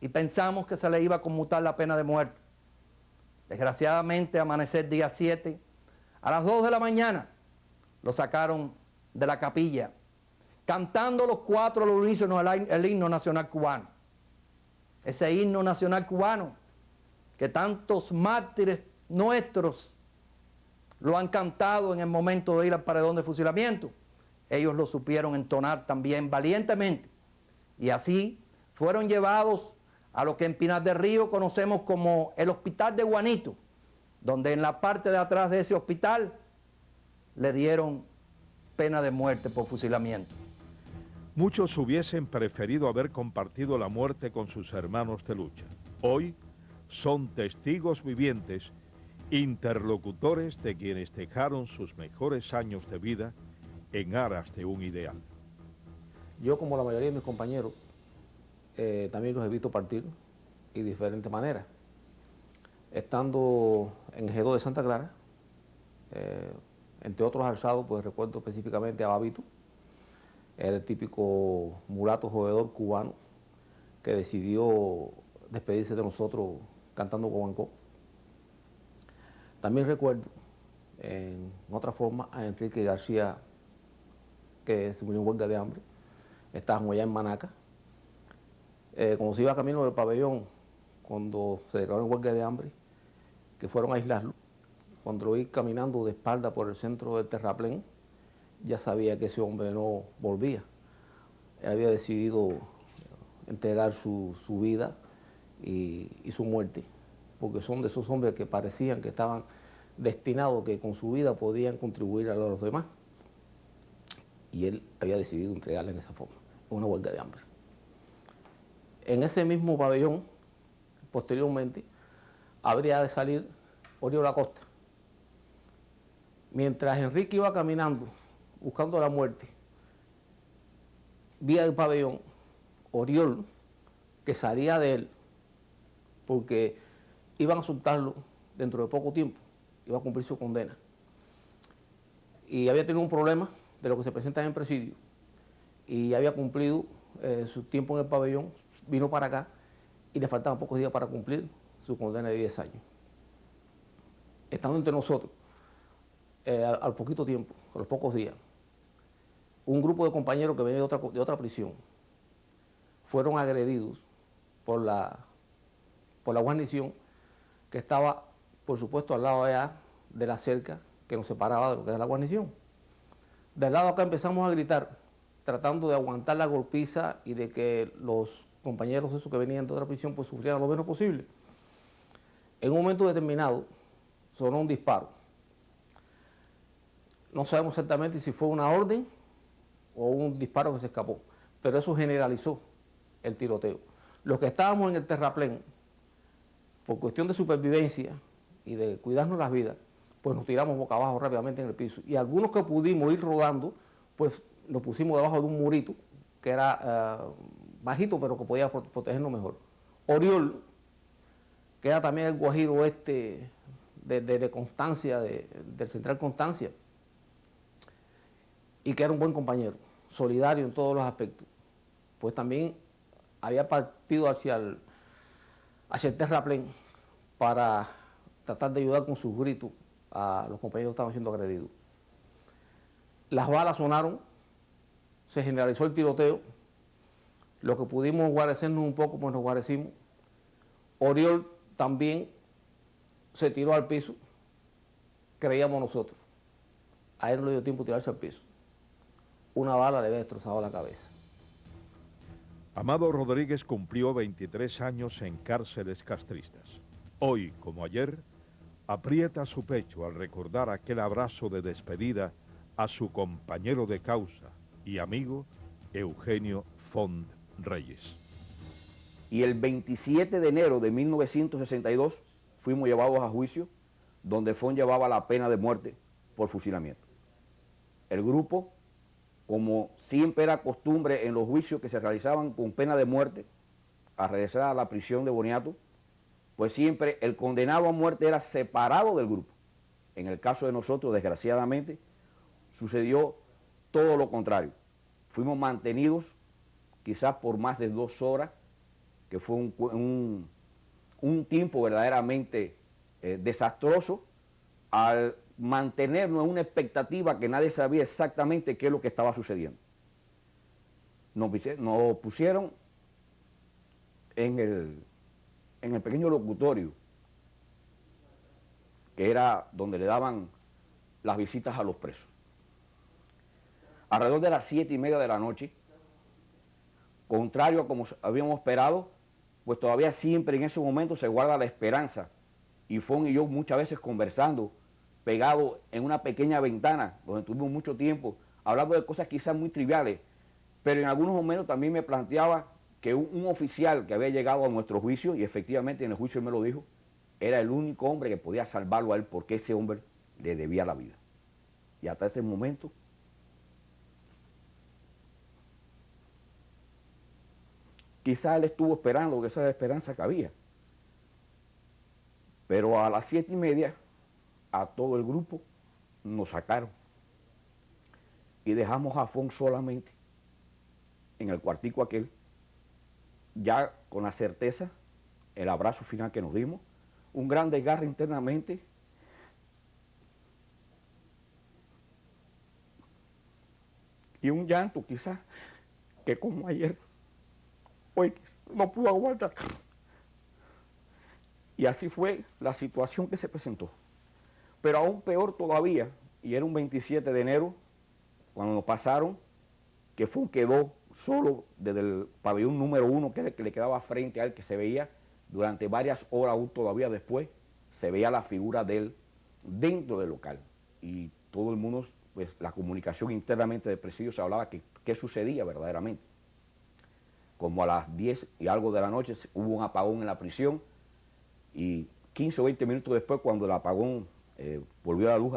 y pensamos que se le iba a conmutar la pena de muerte. Desgraciadamente, amanecer día 7, a las 2 de la mañana, lo sacaron de la capilla, cantando los 4 al unísono el himno nacional cubano. Ese himno nacional cubano que tantos mártires nuestros lo han cantado en el momento de ir al paredón de fusilamiento, ellos lo supieron entonar también valientemente. Y así fueron llevados a lo que en Pinar del Río conocemos como el Hospital de Juanito, donde en la parte de atrás de ese hospital le dieron pena de muerte por fusilamiento. Muchos hubiesen preferido haber compartido la muerte con sus hermanos de lucha. Hoy son testigos vivientes, interlocutores de quienes dejaron sus mejores años de vida en aras de un ideal. Yo, como la mayoría de mis compañeros, también los he visto partir y de diferentes maneras. Estando en G2 de Santa Clara, entre otros alzados, pues recuerdo específicamente a Babito. Era el típico mulato jugador cubano que decidió despedirse de nosotros cantando guaguancó. También recuerdo, en otra forma, a Enrique García, que se murió en huelga de hambre. Estábamos allá en Manaca. Cuando se iba camino del pabellón, cuando se declaró en huelga de hambre, que fueron a aislarlo, cuando lo vi caminando de espalda por el centro del terraplén, ya sabía que ese hombre no volvía. Él había decidido entregar su vida y su muerte, porque son de esos hombres que parecían que estaban destinados, que con su vida podían contribuir a los demás. Y él había decidido entregarla en esa forma, en una huelga de hambre. En ese mismo pabellón, posteriormente, habría de salir Oriol Acosta. Mientras Enrique iba caminando, buscando la muerte, vía del pabellón, Oriol, que salía de él, porque iban a soltarlo dentro de poco tiempo, iba a cumplir su condena. Y había tenido un problema de lo que se presenta en el presidio, y había cumplido su tiempo en el pabellón, vino para acá, y le faltaban pocos días para cumplir su condena de 10 años. Estando entre nosotros, al poquito tiempo, a los pocos días, un grupo de compañeros que venía de otra prisión fueron agredidos por la guarnición que estaba, por supuesto, al lado allá de la cerca que nos separaba de lo que era la guarnición. Del lado acá empezamos a gritar, tratando de aguantar la golpiza y de que los compañeros esos que venían de otra prisión pues sufrieran lo menos posible. En un momento determinado sonó un disparo. No sabemos exactamente si fue una orden o un disparo que se escapó, pero eso generalizó el tiroteo. Los que estábamos en el terraplén, por cuestión de supervivencia y de cuidarnos las vidas, pues nos tiramos boca abajo rápidamente en el piso. Y algunos que pudimos ir rodando, pues nos pusimos debajo de un murito, que era bajito, pero que podía protegernos mejor. Oriol, que era también el guajiro de Constancia, del Central Constancia, y que era un buen compañero, solidario en todos los aspectos, pues también había partido hacia el terraplén para tratar de ayudar con sus gritos a los compañeros que estaban siendo agredidos. Las balas sonaron, se generalizó el tiroteo, lo que pudimos guarecernos un poco, pues nos guarecimos. Oriol también se tiró al piso, creíamos nosotros. A él no le dio tiempo de tirarse al piso. Una bala le había destrozado la cabeza. Amado Rodríguez cumplió 23 años en cárceles castristas. Hoy, como ayer, aprieta su pecho al recordar aquel abrazo de despedida a su compañero de causa y amigo Eugenio Font Reyes. Y el 27 de enero de 1962 fuimos llevados a juicio, donde Font llevaba la pena de muerte por fusilamiento. El grupo, como siempre era costumbre en los juicios que se realizaban con pena de muerte, al regresar a la prisión de Boniato, pues siempre el condenado a muerte era separado del grupo. En el caso de nosotros, desgraciadamente, sucedió todo lo contrario. Fuimos mantenidos quizás por más de 2 horas, que fue un tiempo verdaderamente desastroso, al mantenernos en una expectativa que nadie sabía exactamente qué es lo que estaba sucediendo. Nos pusieron en el pequeño locutorio, que era donde le daban las visitas a los presos. Alrededor de las 7:30 de la noche, contrario a como habíamos esperado, pues todavía siempre en ese momento se guarda la esperanza. Y Font y yo muchas veces conversando, pegados en una pequeña ventana, donde tuvimos mucho tiempo, hablando de cosas quizás muy triviales, pero en algunos momentos también me planteaba que un oficial que había llegado a nuestro juicio, y efectivamente en el juicio él me lo dijo, era el único hombre que podía salvarlo a él, porque ese hombre le debía la vida. Y hasta ese momento, quizás él estuvo esperando que esa era la esperanza que había. Pero a las 7:30, a todo el grupo nos sacaron. Y dejamos a Font solamente en el cuartico aquel, ya con la certeza, el abrazo final que nos dimos, un gran desgarre internamente, y un llanto quizás que como ayer, hoy no pudo aguantar. Y así fue la situación que se presentó. Pero aún peor todavía, y era un 27 de enero, cuando nos pasaron, que quedó solo desde el pabellón número 1, que era el que le quedaba frente a él, que se veía durante varias horas, aún todavía después, se veía la figura de él dentro del local. Y todo el mundo, pues la comunicación internamente del presidio se hablaba que qué sucedía verdaderamente. Como a las 10 y algo de la noche hubo un apagón en la prisión, y 15 o 20 minutos después, cuando el apagón volvió la luz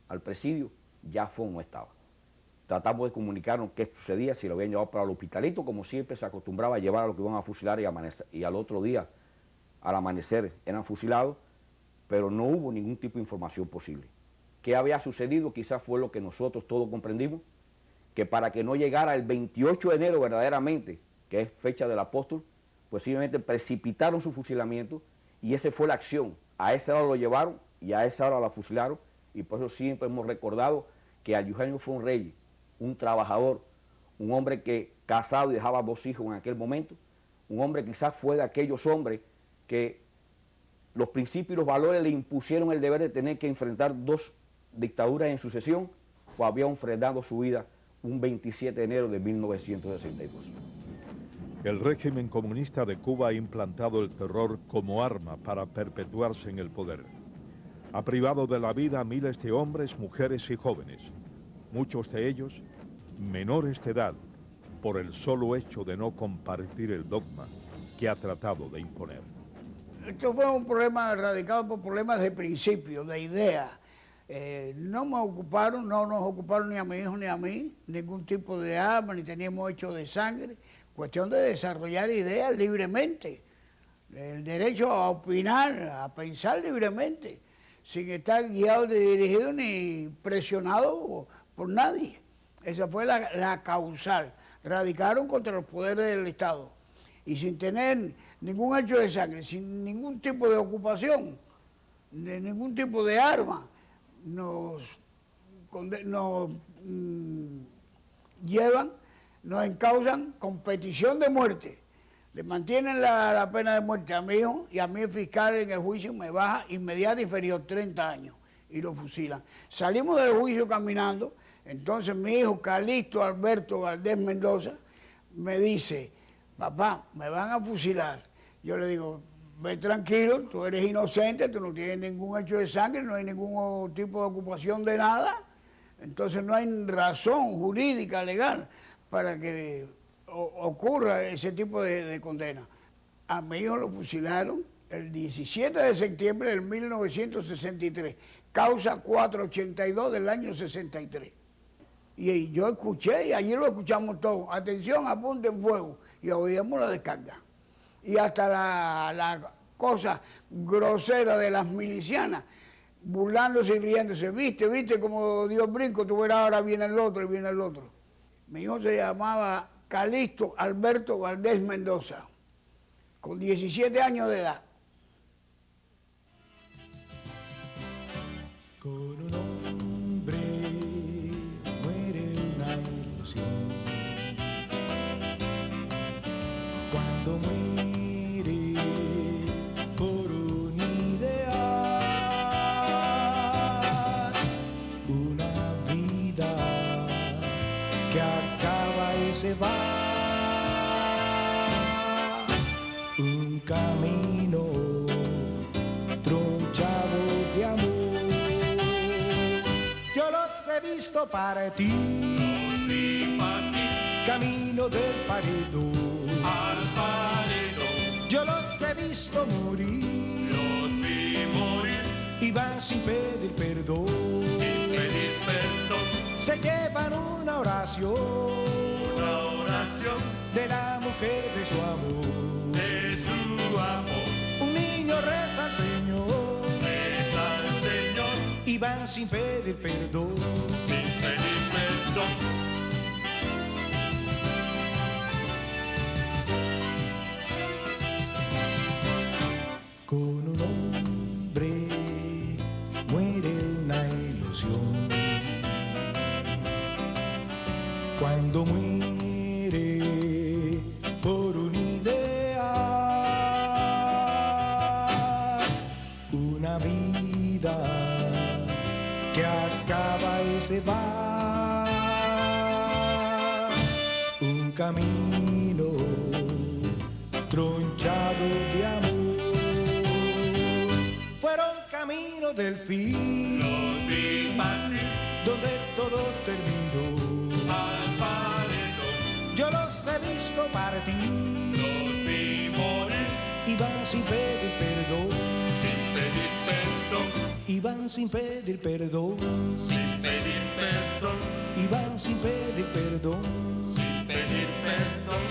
al presidio, ya Fon no estaba. Tratamos de comunicarnos qué sucedía, si lo habían llevado para el hospitalito, como siempre se acostumbraba a llevar a los que iban a fusilar y al otro día, al amanecer, eran fusilados, pero no hubo ningún tipo de información posible. ¿Qué había sucedido? Quizás fue lo que nosotros todos comprendimos, que para que no llegara el 28 de enero verdaderamente, que es fecha del apóstol, pues simplemente precipitaron su fusilamiento y esa fue la acción. A esa hora lo llevaron y a esa hora la fusilaron, y por eso siempre hemos recordado que Eugenio fue un rey, un trabajador, un hombre que casado y dejaba 2 hijos en aquel momento, un hombre quizás fue de aquellos hombres que los principios y los valores le impusieron el deber de tener que enfrentar 2 dictaduras en sucesión, o había enfrentado su vida un 27 de enero de 1962. El régimen comunista de Cuba ha implantado el terror como arma para perpetuarse en el poder. Ha privado de la vida a miles de hombres, mujeres y jóvenes, muchos de ellos menores de edad, por el solo hecho de no compartir el dogma que ha tratado de imponer. Esto fue un problema radicado por problemas de principio, de idea. No nos ocuparon ni a mi hijo ni a mí, ningún tipo de arma, ni teníamos hecho de sangre. Cuestión de desarrollar ideas libremente, el derecho a opinar, a pensar libremente, sin estar guiado ni dirigido ni presionado por nadie. Esa fue la causal. Radicaron contra los poderes del Estado y sin tener ningún hecho de sangre, sin ningún tipo de ocupación, de ningún tipo de arma, nos encausan con petición de muerte. Le mantienen la pena de muerte a mi hijo y a mí el fiscal en el juicio me baja inmediata inferior 30 años y lo fusilan. Salimos del juicio caminando, entonces mi hijo Calixto Alberto Valdés Mendoza me dice, papá, me van a fusilar. Yo le digo, ve tranquilo, tú eres inocente, tú no tienes ningún hecho de sangre, no hay ningún tipo de ocupación de nada, entonces no hay razón jurídica, legal, para que ocurra ese tipo de condena. A mi hijo lo fusilaron el 17 de septiembre del 1963, causa 482 del año 63. Y yo escuché, y allí lo escuchamos todos, atención, apunten fuego, y oíamos la descarga. Y hasta la cosa grosera de las milicianas, burlándose y riéndose, viste como Dios brinco, tú verás ahora viene el otro y viene el otro. Mi hijo se llamaba Calixto Alberto Valdés Mendoza, con 17 años de edad. Con un hombre muere una ilusión. Cuando muere por un ideal, una vida que acaba y se va, un camino tronchado de amor. Yo los he visto para ti, camino del paredón, al paredón. Yo los he visto morir, los vi morir, y van sin pedir perdón, sin pedir perdón. Se llevan una oración de la mujer de su amor, un niño reza al Señor, y van sin pedir perdón, sin pedir perdón. Con un hombre muere una ilusión. Cuando camino tronchado de amor. Fueron caminos del fin, los vi partir, donde todo terminó. Al paredón, Yo los he visto partir, los vi morir, y van sin pedir perdón, sin pedir perdón, y van sin pedir perdón, sin pedir perdón, y van sin pedir perdón, sin pedir perdón.